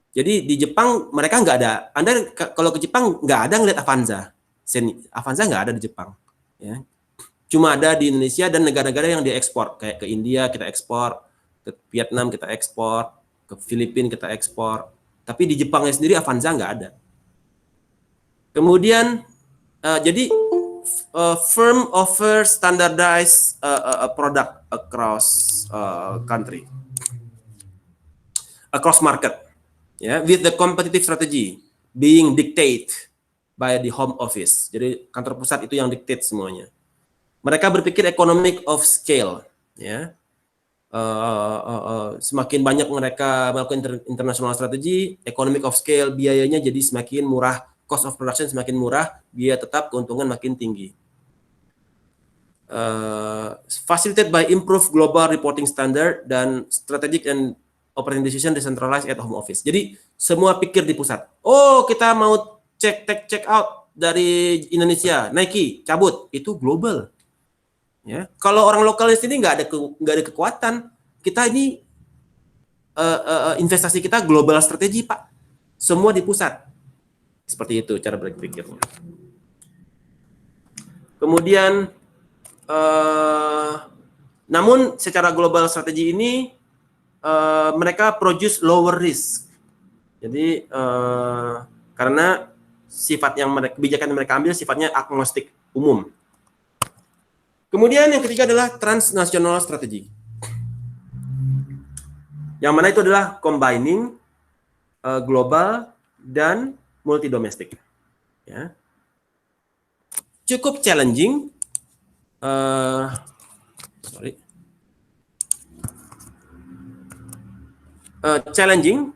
Jadi di Jepang mereka nggak ada. Anda kalau ke Jepang nggak ada ngeliat Avanza. Avanza nggak ada di Jepang. Ya. Cuma ada di Indonesia dan negara-negara yang diekspor. Kayak ke India kita ekspor, ke Vietnam kita ekspor, ke Filipina kita ekspor. Tapi di Jepangnya sendiri Avanza nggak ada. Kemudian jadi firm offer standardized product across country, across market. Ya, with the competitive strategy being dictated by the home office. Jadi kantor pusat itu yang dictate semuanya. Mereka berpikir economic of scale. Ya, semakin banyak mereka melakukan international strategy, economic of scale, biayanya jadi semakin murah, cost of production semakin murah, biaya tetap keuntungan makin tinggi. Facilitated by improved global reporting standard dan strategic and operating decision decentralized at home office. Jadi semua pikir di pusat. Oh, kita mau check out dari Indonesia, Nike cabut, itu global. Ya, kalau orang lokal di sini nggak ada kekuatan. Kita ini investasi kita global strategi, Pak. Semua di pusat. Seperti itu cara berpikirnya. Kemudian, namun secara global strategi ini mereka produce lower risk. Jadi karena kebijakan yang mereka ambil sifatnya agnostik umum. Kemudian yang ketiga adalah transnational strategy. Yang mana itu adalah combining global dan multi domestic. Ya. Cukup challenging. Challenging,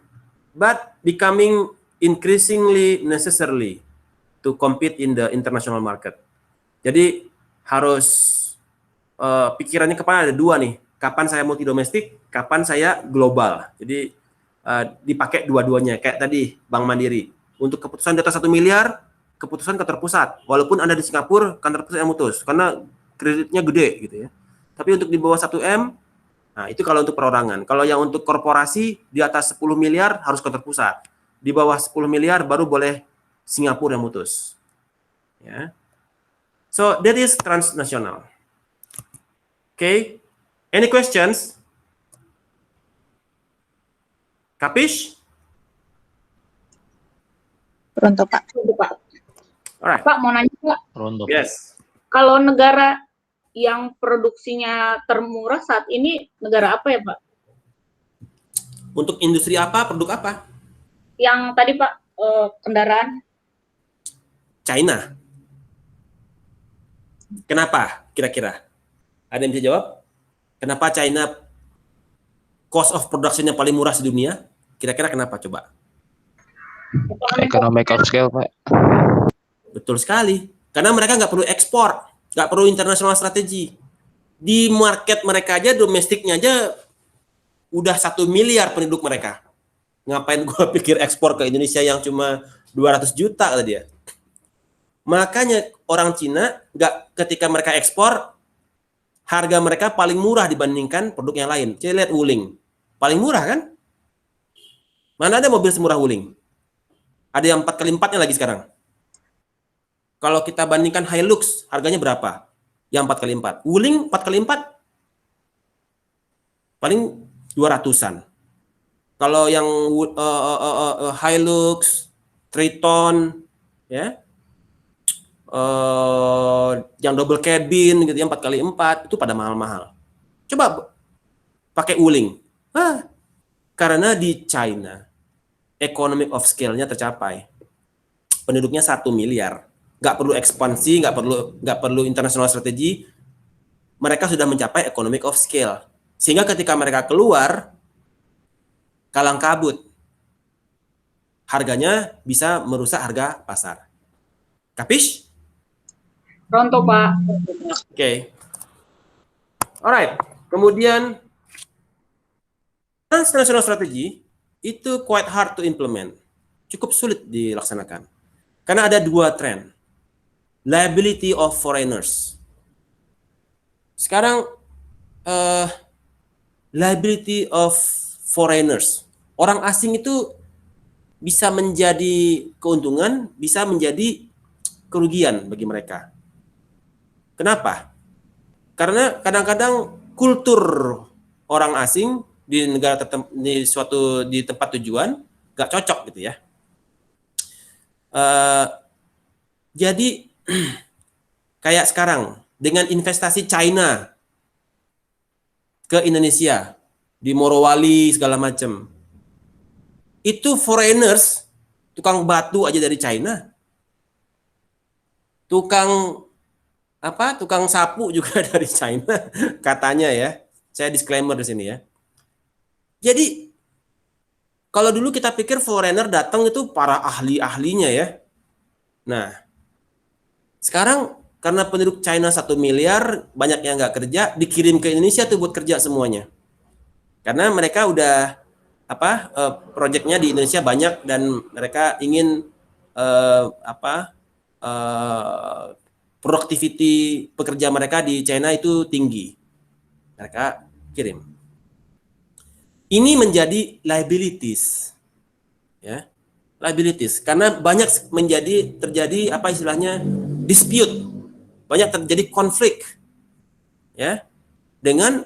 but becoming increasingly necessary to compete in the international market. Jadi harus pikirannya kepada ada dua nih. Kapan saya multi domestik, kapan saya global. Jadi dipakai dua-duanya. Kayak tadi Bank Mandiri. Untuk keputusan di atas 1 miliar, keputusan kantor pusat. Walaupun Anda di Singapura, kantor pusat yang mutus. Karena kreditnya gede gitu ya. Tapi untuk di bawah 1 M, Nah, itu kalau untuk perorangan. Kalau yang untuk korporasi di atas 10 miliar harus kantor pusat. Di bawah 10 miliar baru boleh Singapura yang mutus. Ya. So, that is transnational. Okay? Any questions? Kapish? Pronto Pak. Pronto, Pak. Alright. Pak mau nanya Pak, Rondo. Yes. kalau negara yang produksinya termurah saat ini negara apa ya Pak? Untuk industri apa, produk apa? Yang tadi Pak kendaraan. China. Kenapa kira-kira? Ada yang bisa jawab? Kenapa China cost of production-nya paling murah di dunia? Kira-kira kenapa coba? Economic of scale, Pak. Betul sekali. Karena mereka nggak perlu ekspor, nggak perlu international strategi. Di market mereka aja, domestiknya aja udah 1 miliar penduduk mereka. Ngapain gua pikir ekspor ke Indonesia yang cuma 200 juta kata dia. Makanya orang Cina ketika mereka ekspor, harga mereka paling murah dibandingkan produk yang lain. Saya lihat Wuling. Paling murah kan? Mana ada mobil semurah Wuling? Ada yang 4 kali 4-nya lagi sekarang. Kalau kita bandingkan Hilux, harganya berapa? Yang 4 kali 4. Wuling 4 kali 4 paling 200-an. Kalau yang Hilux, Triton, ya, yang double cabin gitu, yang 4 kali 4 itu pada mahal-mahal. Coba pakai Wuling. Karena di China economic of scale-nya tercapai. Penduduknya 1 miliar. Nggak perlu ekspansi, nggak perlu international strategi. Mereka sudah mencapai economic of scale. Sehingga ketika mereka keluar, kalang kabut. Harganya bisa merusak harga pasar. Kapish? Pronto Pak. Oke. Alright. Kemudian transnational strategy itu quite hard to implement. Cukup sulit dilaksanakan. Karena ada 2 tren. Liability of foreigners. Sekarang liability of foreigners. Orang asing itu bisa menjadi keuntungan, bisa menjadi kerugian bagi mereka. Kenapa? Karena kadang-kadang kultur orang asing di negara tertentu, di tempat tujuan nggak cocok gitu ya. Jadi kayak sekarang dengan investasi China ke Indonesia di Morowali segala macam, itu foreigners, tukang batu aja dari China, tukang sapu juga dari China katanya ya. Saya disclaimer di sini ya. Jadi kalau dulu kita pikir foreigner datang itu para ahli-ahlinya ya. Nah, sekarang karena penduduk China 1 miliar, banyak yang nggak kerja, dikirim ke Indonesia tuh buat kerja semuanya. Karena mereka udah proyeknya di Indonesia banyak dan mereka ingin productivity pekerja mereka di China itu tinggi. Mereka kirim. Ini menjadi liabilities. Ya. Liabilities karena banyak terjadi apa istilahnya dispute. Banyak terjadi konflik. Ya. Dengan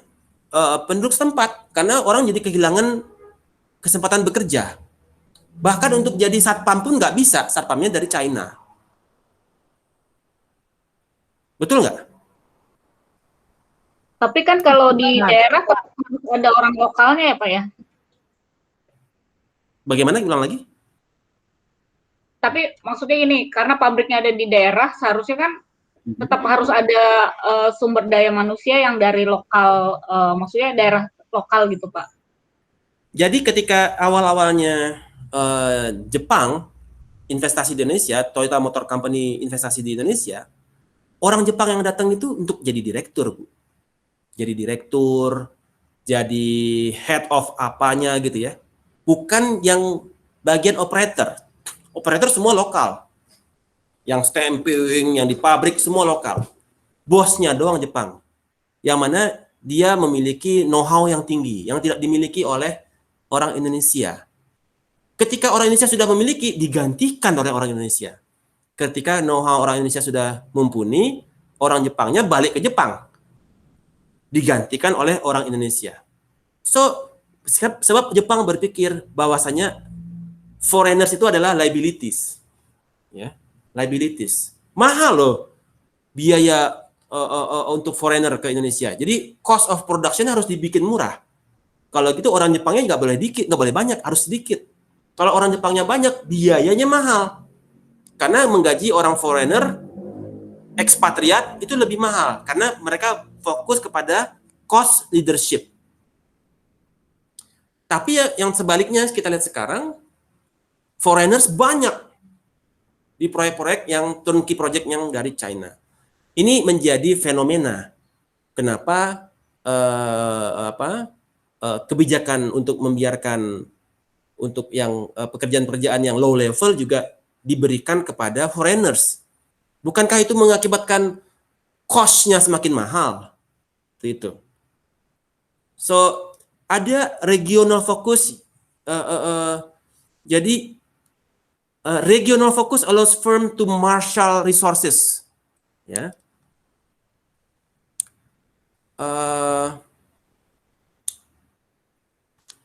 penduduk setempat karena orang jadi kehilangan kesempatan bekerja. Bahkan untuk jadi satpam pun nggak bisa, satpamnya dari China. Betul nggak? Tapi kan kalau di daerah ada orang lokalnya ya Pak ya? Bagaimana? Ulang lagi? Tapi maksudnya ini, karena pabriknya ada di daerah, seharusnya kan tetap harus ada sumber daya manusia yang dari lokal, maksudnya daerah lokal gitu Pak. Jadi ketika awal-awalnya Jepang investasi di Indonesia, Toyota Motor Company investasi di Indonesia, orang Jepang yang datang itu untuk jadi direktur, Bu. Jadi direktur, jadi head of apanya gitu ya. Bukan yang bagian operator. Operator semua lokal. Yang stamping, yang di pabrik semua lokal. Bosnya doang Jepang. Yang mana dia memiliki know-how yang tinggi, yang tidak dimiliki oleh orang Indonesia. Ketika orang Indonesia sudah memiliki, digantikan oleh orang Indonesia. Ketika know-how orang Indonesia sudah mumpuni, orang Jepangnya balik ke Jepang. Digantikan oleh orang Indonesia. So, sebab Jepang berpikir bahwasanya foreigners itu adalah liabilities. Ya, liabilities. Mahal loh biaya untuk foreigner ke Indonesia. Jadi cost of production harus dibikin murah. Kalau gitu orang Jepangnya nggak boleh dikit, nggak boleh banyak, harus sedikit. Kalau orang Jepangnya banyak, biayanya mahal. Karena menggaji orang foreigner, ekspatriat itu lebih mahal. Karena mereka fokus kepada cost leadership. Tapi yang sebaliknya kita lihat sekarang, foreigners banyak di proyek-proyek yang turnkey project yang dari China. Ini menjadi fenomena. Kenapa kebijakan untuk membiarkan untuk yang pekerjaan-pekerjaan yang low level juga diberikan kepada foreigners. Bukankah itu mengakibatkan cost-nya semakin mahal? Itu. So, ada regional focus. Jadi, regional focus allows firm to marshal resources. Ya.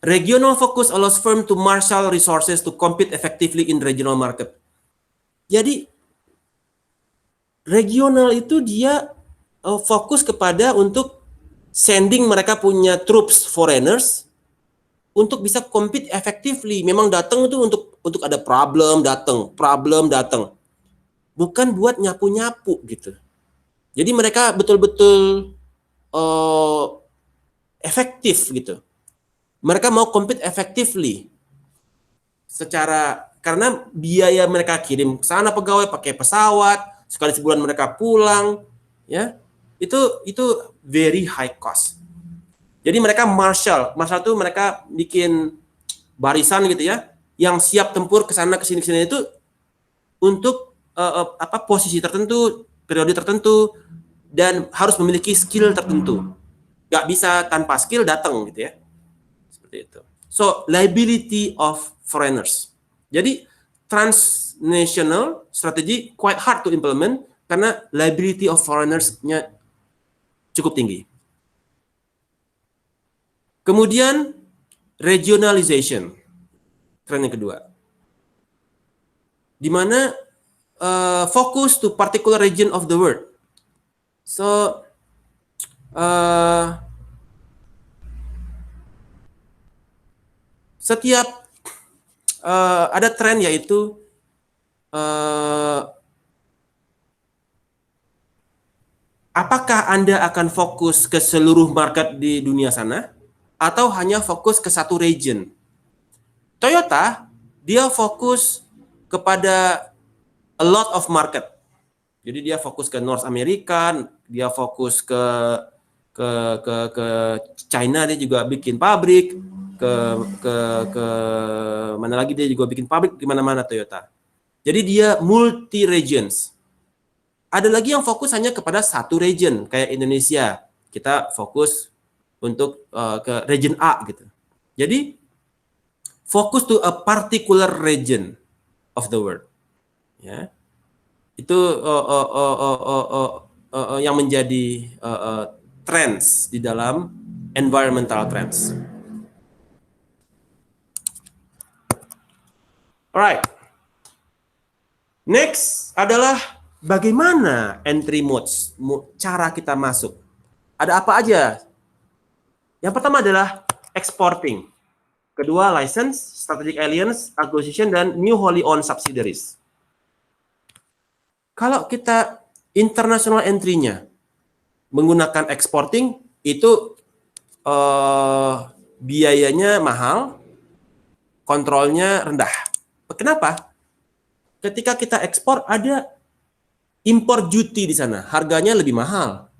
Regional focus allows firm to marshal resources to compete effectively in regional market. Jadi regional itu dia fokus kepada untuk sending mereka punya troops foreigners untuk bisa compete effectively. Memang datang itu untuk ada problem datang. Bukan buat nyapu-nyapu gitu. Jadi mereka betul-betul efektif gitu. Mereka mau compete effectively karena biaya mereka kirim ke sana pegawai pakai pesawat, sekali sebulan mereka pulang, ya. Itu very high cost. Jadi mereka marshal itu mereka bikin barisan gitu ya, yang siap tempur ke sana ke sini itu untuk posisi tertentu, periode tertentu, dan harus memiliki skill tertentu. Nggak bisa tanpa skill datang gitu ya. Seperti itu. So, liability of foreigners. Jadi, transnational strategy quite hard to implement karena liability of foreigners-nya cukup tinggi. Kemudian, regionalization. Tren yang kedua. Di mana fokus to particular region of the world. So, setiap ada tren yaitu apakah Anda akan fokus ke seluruh market di dunia sana atau hanya fokus ke satu region? Toyota dia fokus kepada a lot of market. Jadi dia fokus ke North America, dia fokus ke China, dia juga bikin pabrik, ke mana lagi dia juga bikin pabrik di mana-mana Toyota. Jadi dia multi regions. Ada lagi yang fokus hanya kepada satu region kayak Indonesia. Kita fokus untuk ke region A gitu. Jadi fokus to a particular region of the world. Ya. Itu yang menjadi trends di dalam environmental trends. Alright. Next adalah bagaimana entry modes, cara kita masuk. Ada apa aja? Yang pertama adalah exporting. Kedua, license, strategic alliance, acquisition, dan new wholly owned subsidiaries. Kalau kita international entry-nya menggunakan exporting, itu biayanya mahal, kontrolnya rendah. Kenapa? Ketika kita ekspor ada import duty di sana, harganya lebih mahal.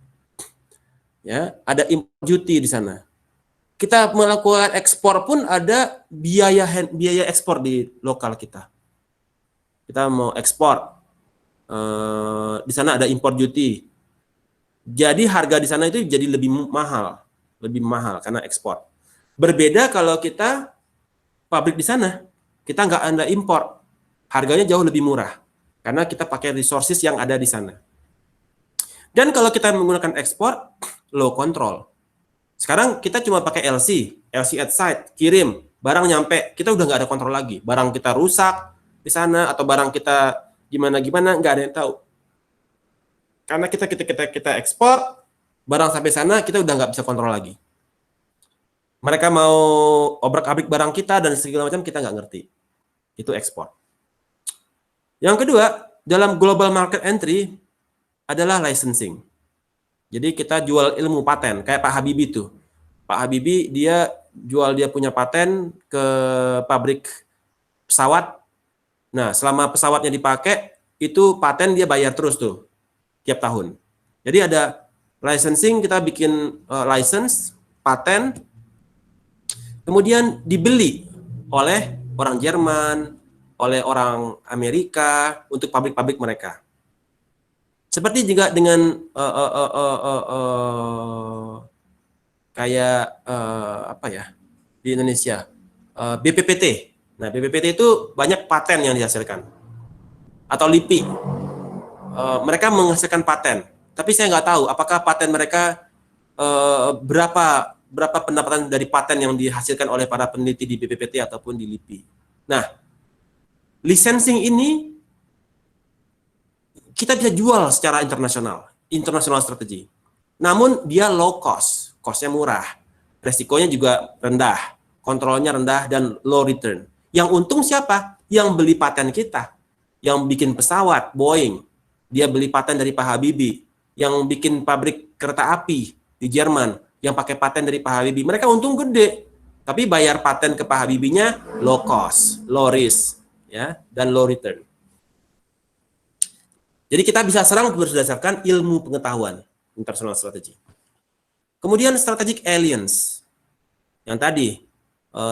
Ya, ada import duty di sana. Kita melakukan ekspor pun ada biaya ekspor di lokal kita. Kita mau ekspor, di sana ada import duty. Jadi harga di sana itu jadi lebih mahal. lebih mahal karena ekspor. Berbeda kalau kita pabrik di sana, kita nggak ada impor, harganya jauh lebih murah karena kita pakai resources yang ada di sana. Dan kalau kita menggunakan ekspor, low control. Sekarang kita cuma pakai LC at site, kirim, barang nyampe, kita udah nggak ada kontrol lagi. Barang kita rusak di sana atau barang kita gimana nggak ada yang tahu. Karena kita ekspor, barang sampai sana kita udah nggak bisa kontrol lagi. Mereka mau obrak-abrik barang kita dan segala macam kita nggak ngerti. Itu ekspor. Yang kedua, dalam global market entry adalah licensing. Jadi kita jual ilmu paten, kayak Pak Habibie tuh. Pak Habibie dia jual dia punya paten ke pabrik pesawat. Nah, selama pesawatnya dipakai, itu paten dia bayar terus tuh tiap tahun. Jadi ada licensing, kita bikin license, paten, kemudian dibeli oleh orang Jerman, oleh orang Amerika untuk pabrik-pabrik mereka. Seperti juga dengan kayak apa ya di Indonesia, BPPT. Nah, BPPT itu banyak paten yang dihasilkan, atau LIPI. Mereka menghasilkan paten, tapi saya nggak tahu apakah paten mereka berapa pendapatan dari paten yang dihasilkan oleh para peneliti di BPPT ataupun di LIPI. Nah, licensing ini kita bisa jual secara internasional strategi. Namun dia low cost, cost-nya murah, resikonya juga rendah, kontrolnya rendah dan low return. Yang untung siapa? Yang beli paten kita, yang bikin pesawat Boeing, dia beli paten dari Pak Habibie, yang bikin pabrik kereta api di Jerman, yang pakai paten dari Pak Habibie, mereka untung gede, tapi bayar paten ke Pak Habibie-nya low cost, low risk, ya, dan low return. Jadi kita bisa serang berdasarkan ilmu pengetahuan international strategy. Kemudian strategic alliance. Yang tadi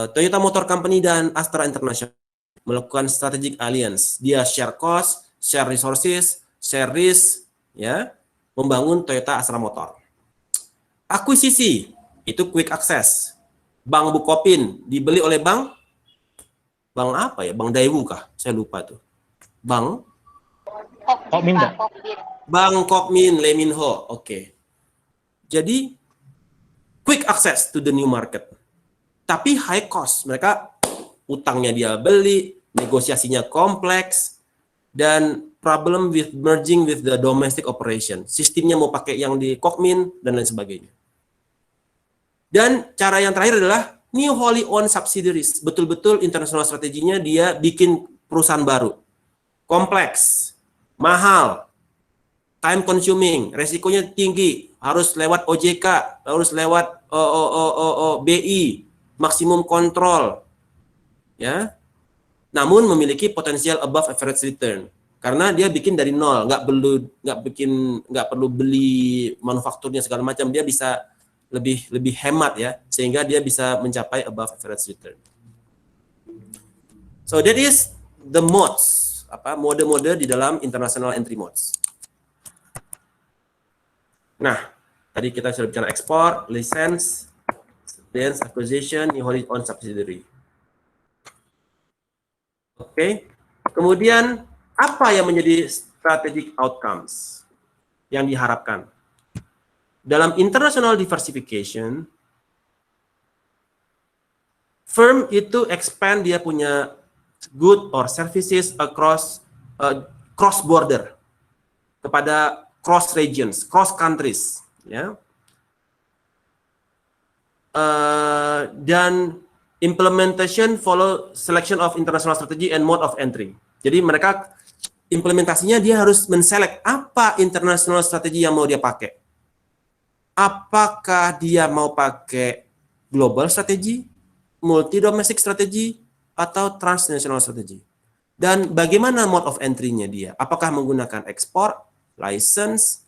Toyota Motor Company dan Astra International melakukan strategic alliance. Dia share cost, share resources, share risk, ya, membangun Toyota Astra Motor. Akuisisi itu quick access. Bank Bukopin dibeli oleh bank apa ya? Bank Daewoo kah? Saya lupa tuh. Bank Kokmin, Pak. Bank Kokmin Leminho. Oke. Jadi quick access to the new market. Tapi high cost. Mereka utangnya dia beli, negosiasinya kompleks, dan problem with merging with the domestic operation. Sistemnya mau pakai yang di Kokmin dan lain sebagainya. Dan cara yang terakhir adalah new wholly owned subsidiaries. Betul-betul international strateginya dia bikin perusahaan baru. Kompleks, mahal, time consuming, resikonya tinggi, harus lewat OJK, harus lewat BI, maksimum kontrol, ya. Namun memiliki potensial above average return karena dia bikin dari nol, nggak perlu beli manufakturnya segala macam, dia bisa lebih hemat ya, sehingga dia bisa mencapai above average return. So that is the modes, mode-mode di dalam international entry modes. Nah, tadi kita sudah bicara ekspor, license, acquisition, new wholly owned subsidiary. Oke. Kemudian apa yang menjadi strategic outcomes yang diharapkan? Dalam international diversification, firm itu expand dia punya good or services across cross border kepada cross regions, cross countries, ya. Dan implementation follow selection of international strategy and mode of entry. Jadi mereka implementasinya dia harus menselect apa international strategy yang mau dia pakai. Apakah dia mau pakai global strategy, multi domestic strategy, atau transnational strategy? Dan bagaimana mode of entry-nya dia? Apakah menggunakan ekspor, license,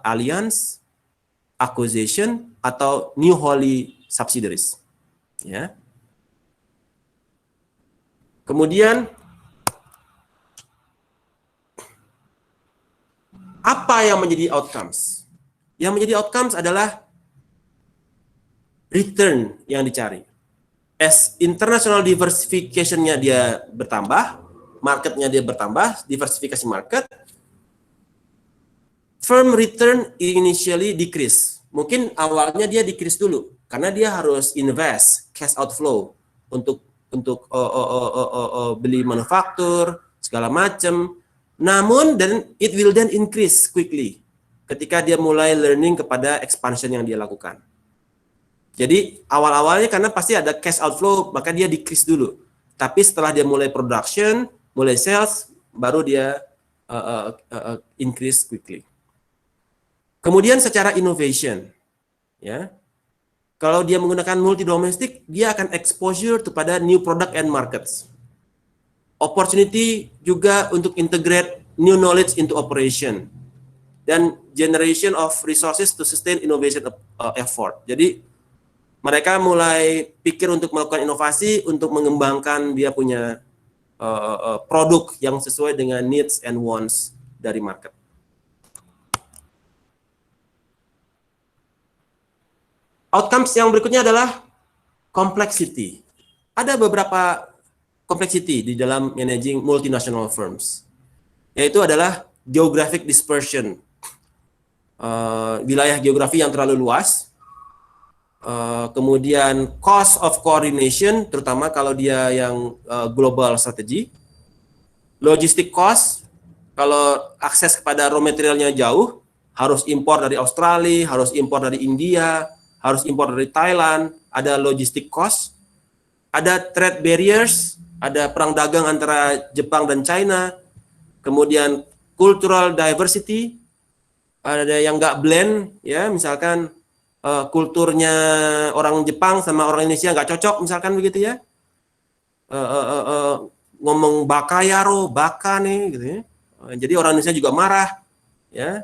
alliance, acquisition, atau new wholly subsidiaries? Ya. Kemudian apa yang menjadi outcomes? Yang menjadi outcomes adalah return yang dicari. As international diversification-nya dia bertambah, marketnya dia bertambah, diversifikasi market, firm return initially decrease. Mungkin awalnya dia decrease dulu, karena dia harus invest cash outflow untuk beli manufaktur segala macam. Namun dan it will then increase quickly ketika dia mulai learning kepada expansion yang dia lakukan. Jadi awal-awalnya karena pasti ada cash outflow, maka dia decrease dulu. Tapi setelah dia mulai production, mulai sales, baru dia increase quickly. Kemudian secara innovation, ya. Kalau dia menggunakan multi domestic, dia akan exposure kepada new product and markets. Opportunity juga untuk integrate new knowledge into operation dan generation of resources to sustain innovation effort. Jadi mereka mulai pikir untuk melakukan inovasi untuk mengembangkan dia punya produk yang sesuai dengan needs and wants dari market. Outcomes yang berikutnya adalah complexity. Ada beberapa complexity di dalam managing multinational firms, yaitu adalah geographic dispersion, wilayah geografi yang terlalu luas, kemudian cost of coordination, terutama kalau dia yang global strategy, logistic cost, kalau akses kepada raw materialnya jauh, harus impor dari Australia, harus impor dari India, harus impor dari Thailand, ada logistic cost, ada trade barriers, ada perang dagang antara Jepang dan China, kemudian cultural diversity, ada yang nggak blend, ya misalkan kulturnya orang Jepang sama orang Indonesia nggak cocok, misalkan begitu ya, ngomong bakayaro, baka nih, gitu ya, jadi orang Indonesia juga marah, ya,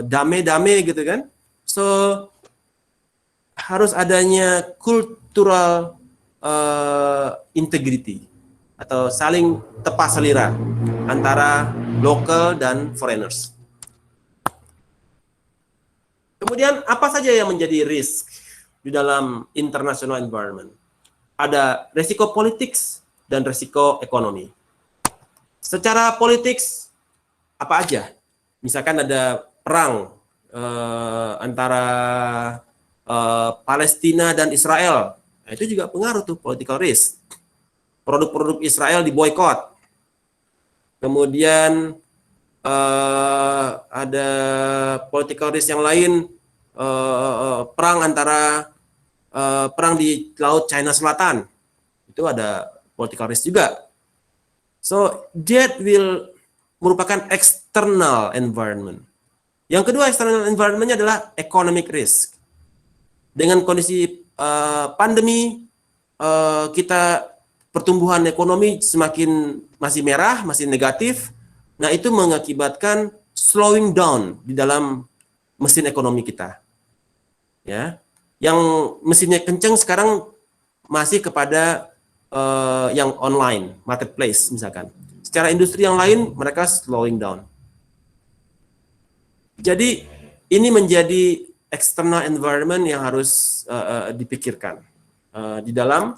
dame-dame gitu kan. So harus adanya cultural integrity atau saling tepat selera antara local dan foreigners. Kemudian apa saja yang menjadi risk di dalam international environment? Ada resiko politik dan resiko ekonomi. Secara politik apa aja? Misalkan ada perang antara Palestina dan Israel, nah, itu juga pengaruh tuh political risk. Produk-produk Israel diboykot. Kemudian ada political risk yang lain, perang antara perang di Laut China Selatan, itu ada political risk juga. So that will merupakan external environment. Yang kedua external environment-nya adalah economic risk. Dengan kondisi pandemi, kita pertumbuhan ekonomi semakin masih merah, masih negatif. Nah, itu mengakibatkan slowing down di dalam mesin ekonomi kita. Ya, yang mesinnya kenceng sekarang masih kepada yang online, marketplace misalkan. Secara industri yang lain mereka slowing down. Jadi ini menjadi external environment yang harus dipikirkan di dalam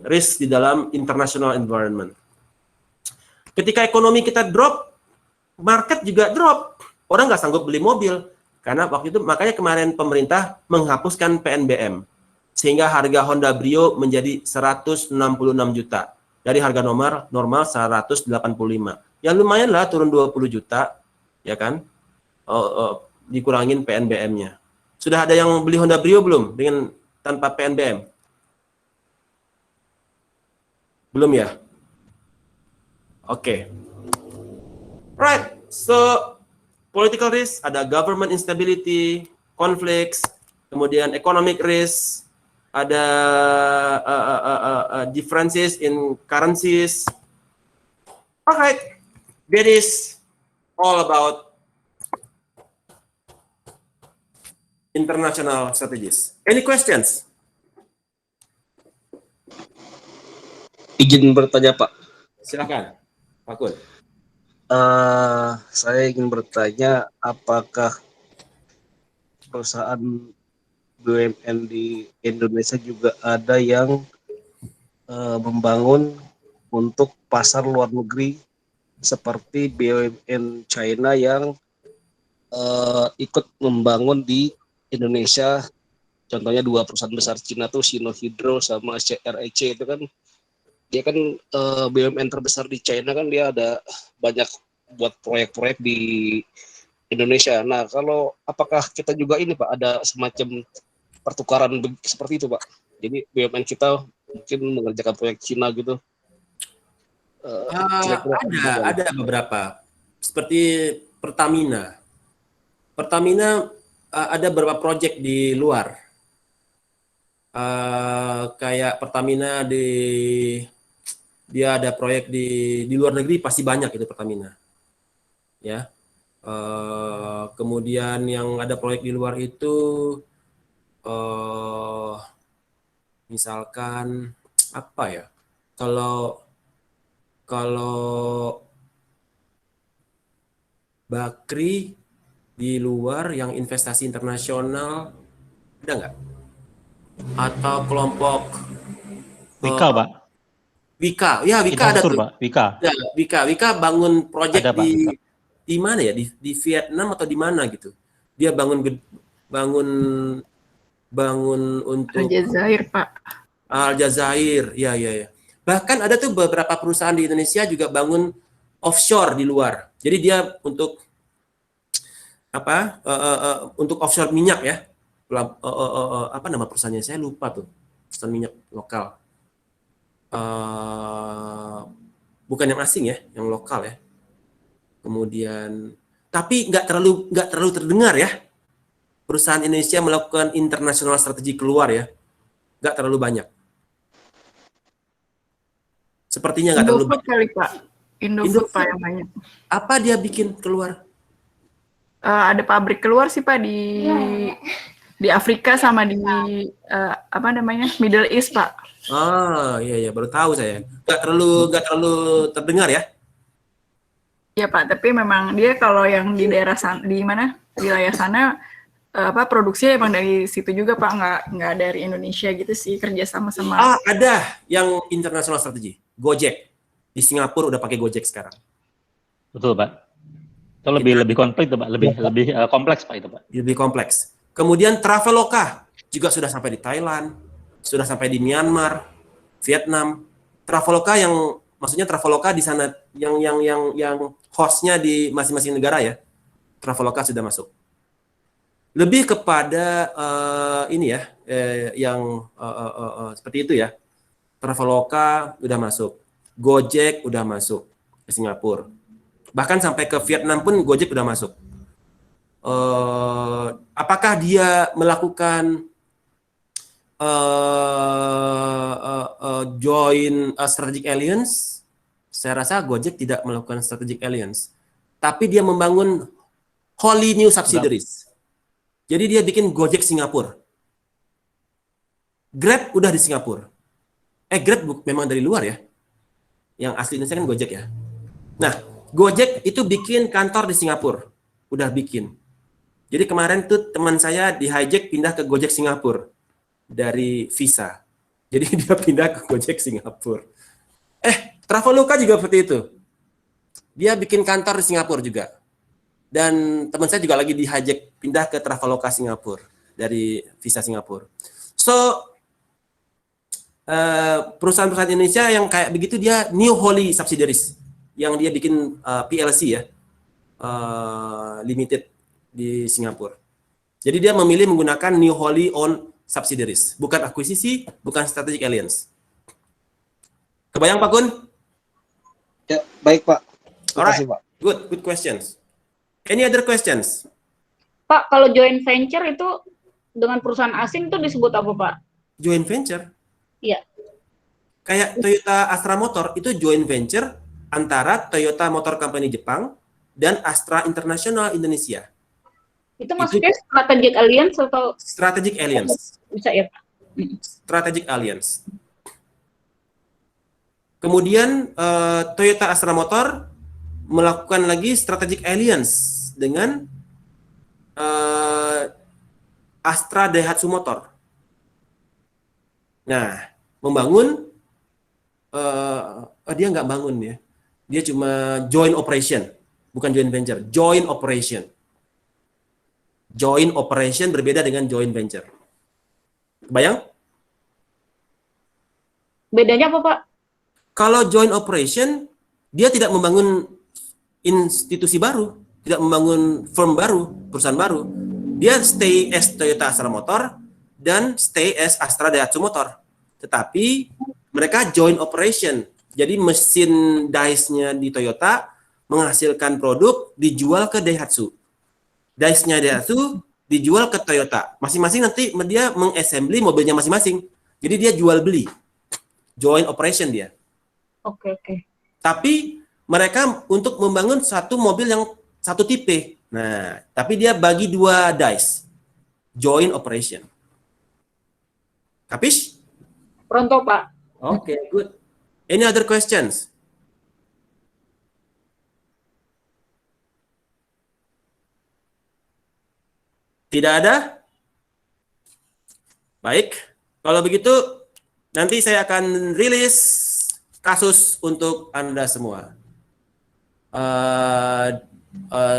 risk di dalam international environment. Ketika ekonomi kita drop, market juga drop. Orang nggak sanggup beli mobil karena waktu itu makanya kemarin pemerintah menghapuskan PNBM sehingga harga Honda Brio menjadi 166 juta dari harga normal 185. Ya lumayan lah turun 20 juta, ya kan? Dikurangin PNBM-nya. Sudah ada yang beli Honda Brio belum dengan tanpa PNBM? Belum ya? Oke. Right. So political risk, ada government instability, conflicts, kemudian economic risk, ada differences in currencies. Alright. That is all about international strategies. Any questions? Izin bertanya, Pak. Silakan, Pak Kun. Saya ingin bertanya, apakah perusahaan BUMN di Indonesia juga ada yang membangun untuk pasar luar negeri seperti BUMN China yang ikut membangun di Indonesia. Contohnya 2 perusahaan besar Cina tuh Sino Hydro sama CREC itu kan, dia kan BUMN terbesar di China kan, dia ada banyak buat proyek-proyek di Indonesia. Nah, kalau apakah kita juga ini Pak ada semacam pertukaran seperti itu Pak? Jadi BUMN kita mungkin mengerjakan proyek Cina gitu. Ada beberapa seperti Pertamina. Pertamina ada beberapa proyek di luar. Kayak Pertamina dia ada proyek di luar negeri pasti banyak itu Pertamina. Ya. Kemudian yang ada proyek di luar itu misalkan apa ya? Kalau Bakri di luar yang investasi internasional ada nggak? Atau kelompok Wika, Pak. Wika, ya Wika ada Infrastruktur, tuh. Pak. Wika. Ya, Wika bangun proyek Ada, Pak, Wika. di mana ya? Di Vietnam atau di mana gitu? Dia bangun untuk Aljazair, Pak. Aljazair, ya. Bahkan ada tuh beberapa perusahaan di Indonesia juga bangun offshore di luar. Jadi dia untuk apa? Untuk offshore minyak ya. Apa nama perusahaannya? Saya lupa tuh. Perusahaan minyak lokal. Bukan yang asing ya, yang lokal ya. Kemudian, tapi nggak terlalu terdengar ya. Perusahaan Indonesia melakukan international strategi keluar ya, nggak terlalu banyak. Sepertinya nggak terlalu banyak. Kali Pak. Indofood Pak yang banyak. Apa dia bikin keluar? Ada pabrik keluar sih Pak di Afrika sama di apa namanya Middle East Pak. Iya baru tahu saya. Nggak terlalu terdengar ya? Iya Pak, tapi memang dia kalau yang di daerah sana, di mana wilayah sana produksinya emang dari situ juga Pak, nggak dari Indonesia gitu sih, kerja sama. Ada yang international strategi, Gojek di Singapura udah pakai Gojek sekarang. Betul Pak. Itu lebih kompleks Pak, lebih kompleks Pak itu Pak. Lebih kompleks. Kemudian Traveloka juga sudah sampai di Thailand, sudah sampai di Myanmar, Vietnam. Traveloka maksudnya Traveloka di sana yang hostnya di masing-masing negara ya. Traveloka sudah masuk. Lebih kepada ini ya, yang seperti itu ya. Traveloka udah masuk, Gojek udah masuk ke Singapura. Bahkan sampai ke Vietnam pun Gojek udah masuk. Apakah dia melakukan join strategic alliance? Saya rasa Gojek tidak melakukan strategic alliance, tapi dia membangun wholly new subsidiaries. Jadi dia bikin Gojek Singapura. Grab udah di Singapura. Grab memang dari luar ya. Yang asli Indonesia kan Gojek ya. Nah, Gojek itu bikin kantor di Singapura. Udah bikin. Jadi kemarin tuh teman saya di hijack pindah ke Gojek Singapura dari Visa. Jadi dia pindah ke Gojek Singapura. Traveloka juga seperti itu. Dia bikin kantor di Singapura juga. Dan teman saya juga lagi di hijack pindah ke Traveloka Singapura dari Visa Singapura. So perusahaan-perusahaan Indonesia yang kayak begitu dia new wholly subsidiaries yang dia bikin PLC ya, limited di Singapura. Jadi dia memilih menggunakan new wholly owned subsidiaries, bukan akuisisi, bukan strategic alliance. Kebayang Pak Kun? Ya, baik Pak. Terima Alright, kasih Pak. good questions. Any other questions? Pak, kalau joint venture itu dengan perusahaan asing itu disebut apa Pak? Joint venture? Iya. Kayak Toyota Astra Motor itu joint venture antara Toyota Motor Company Jepang dan Astra International Indonesia. Itu maksudnya strategic alliance atau? Strategic alliance. Bisa ya Pak? Strategic alliance. Kemudian Toyota Astra Motor melakukan lagi strategic alliance dengan Astra Daihatsu Motor. Nah, membangun, dia nggak bangun ya. Dia cuma joint operation, bukan joint venture. Joint operation. Joint operation berbeda dengan joint venture. Kebayang? Bedanya apa, Pak? Kalau joint operation, dia tidak membangun institusi baru, tidak membangun firm baru, perusahaan baru. Dia stay as Toyota Astra Motor dan stay as Astra Daihatsu Motor. Tetapi mereka joint operation. Jadi mesin dice-nya di Toyota menghasilkan produk dijual ke Daihatsu. Dice-nya Daihatsu dijual ke Toyota. Masing-masing nanti dia mengassembly mobilnya masing-masing. Jadi dia jual beli. Joint operation dia. Oke. Tapi mereka untuk membangun satu mobil yang satu tipe. Nah, tapi dia bagi 2 dice. Joint operation. Kapis? Pronto, Pak. Okay, good. Any other questions? Tidak ada? Baik. Kalau begitu, nanti saya akan rilis kasus untuk Anda semua.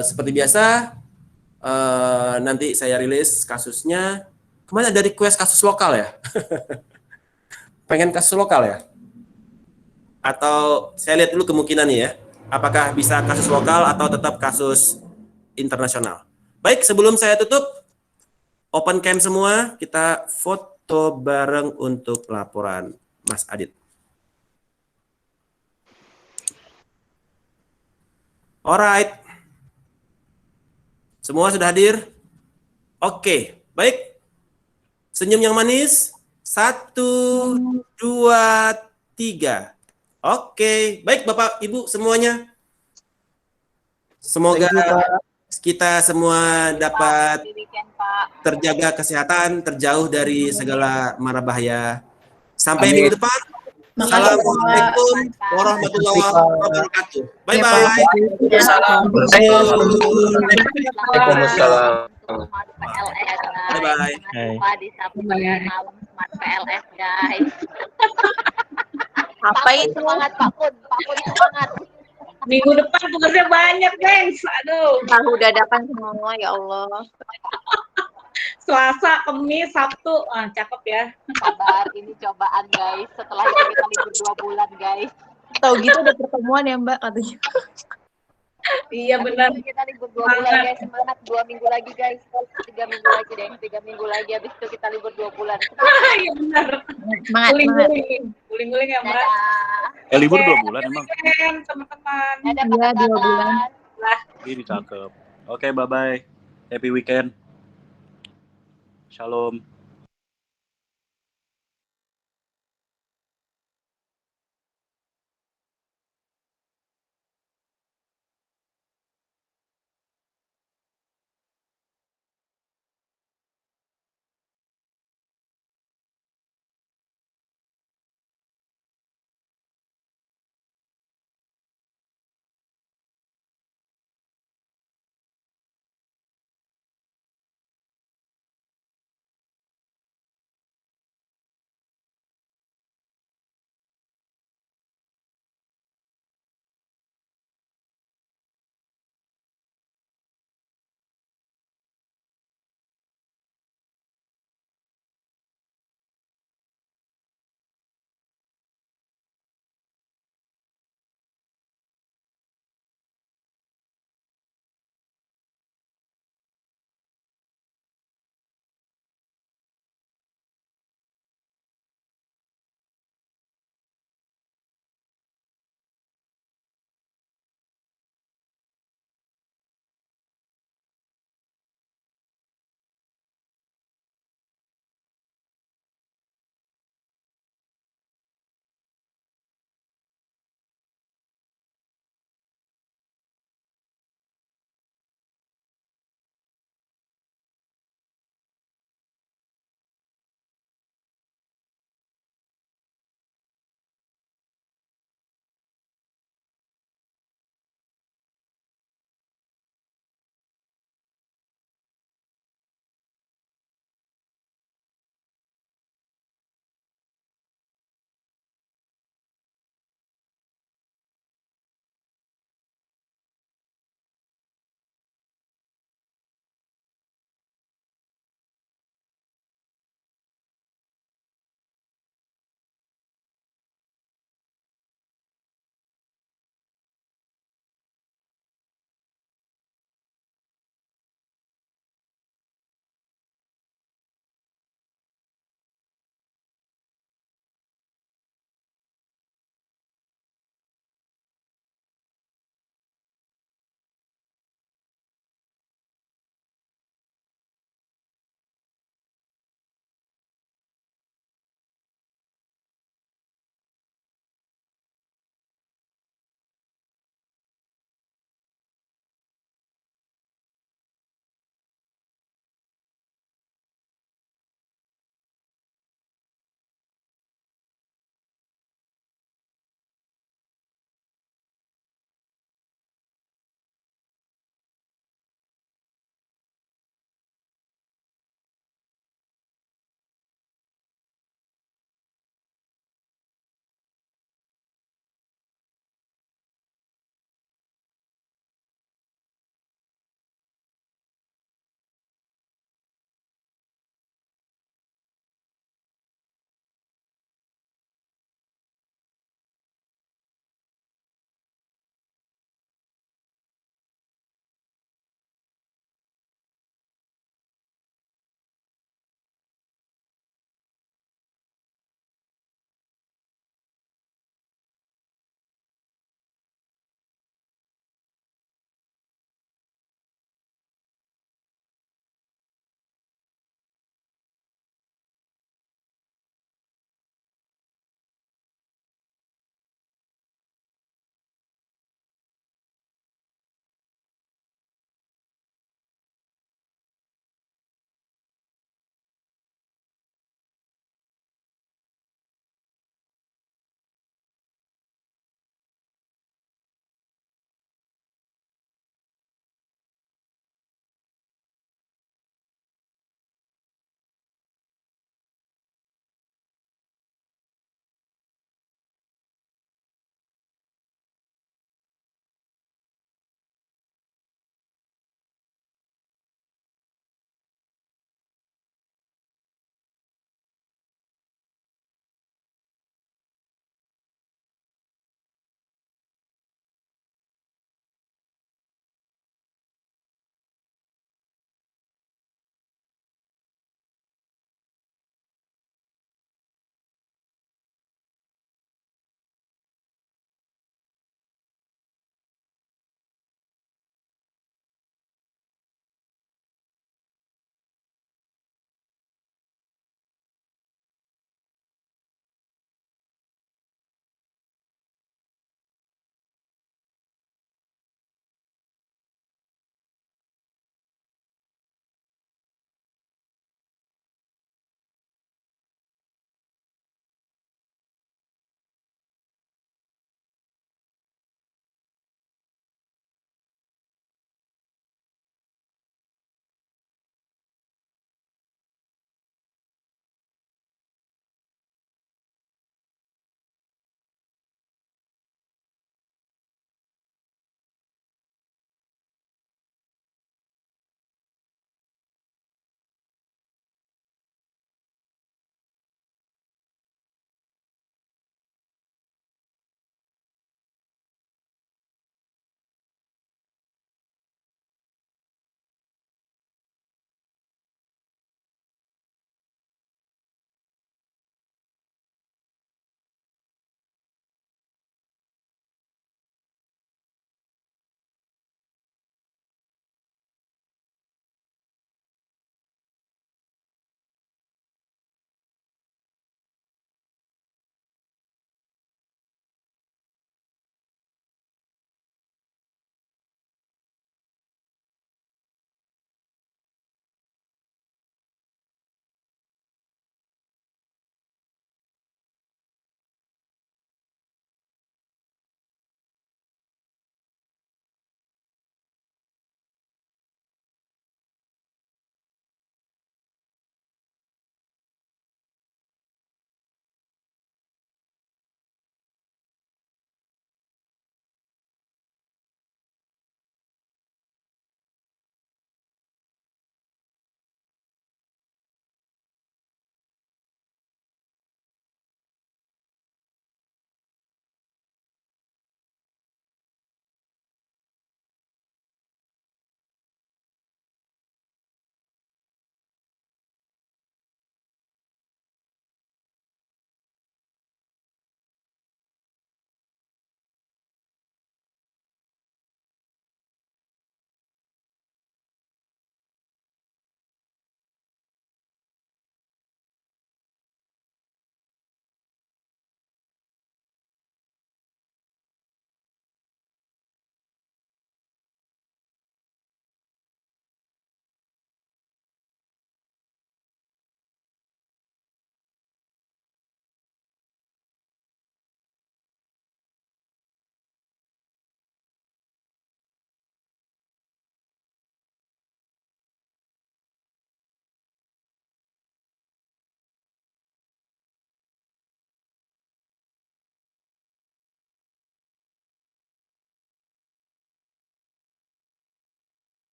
Seperti biasa, nanti saya rilis kasusnya. Kemana ada request kasus lokal ya? Pengen kasus lokal ya? Atau saya lihat dulu kemungkinannya ya. Apakah bisa kasus lokal atau tetap kasus internasional? Baik, sebelum saya tutup, open cam semua, kita foto bareng untuk laporan Mas Adit. Alright. Semua sudah hadir? Oke, baik. Senyum yang manis. 1, 2, 3. Oke, baik Bapak Ibu semuanya. Semoga kita semua dapat terjaga kesehatan, terjauh dari segala mara bahaya. Sampai minggu depan. Assalamualaikum warahmatullahi wabarakatuh. Bye bye. Waalaikumsalam. Bye bye. Di Sabtu malam Smart PLS guys. Apa itu? Semangat Pak Kun semangat. Minggu depan tugasnya banyak, gengs. Aduh. Tahu dadakan semua ya Allah. Selasa, Kamis, Sabtu. Cakep ya. Sabar, ini cobaan guys. Setelah itu kita libur 2 bulan guys. Tahu gitu udah pertemuan ya Mbak katanya. Iya benar. Kita libur 2 bulan guys. Semangat 2 minggu lagi guys. 3 minggu lagi deh. 3 minggu lagi habis itu kita libur 2 bulan. Iya benar. Semangat. Guling-guling ya, Mbak. Libur 2 bulan emang. Teman-teman. Iya 2 bulan. Ini cakep. Oke, bye-bye. Happy weekend. Shalom.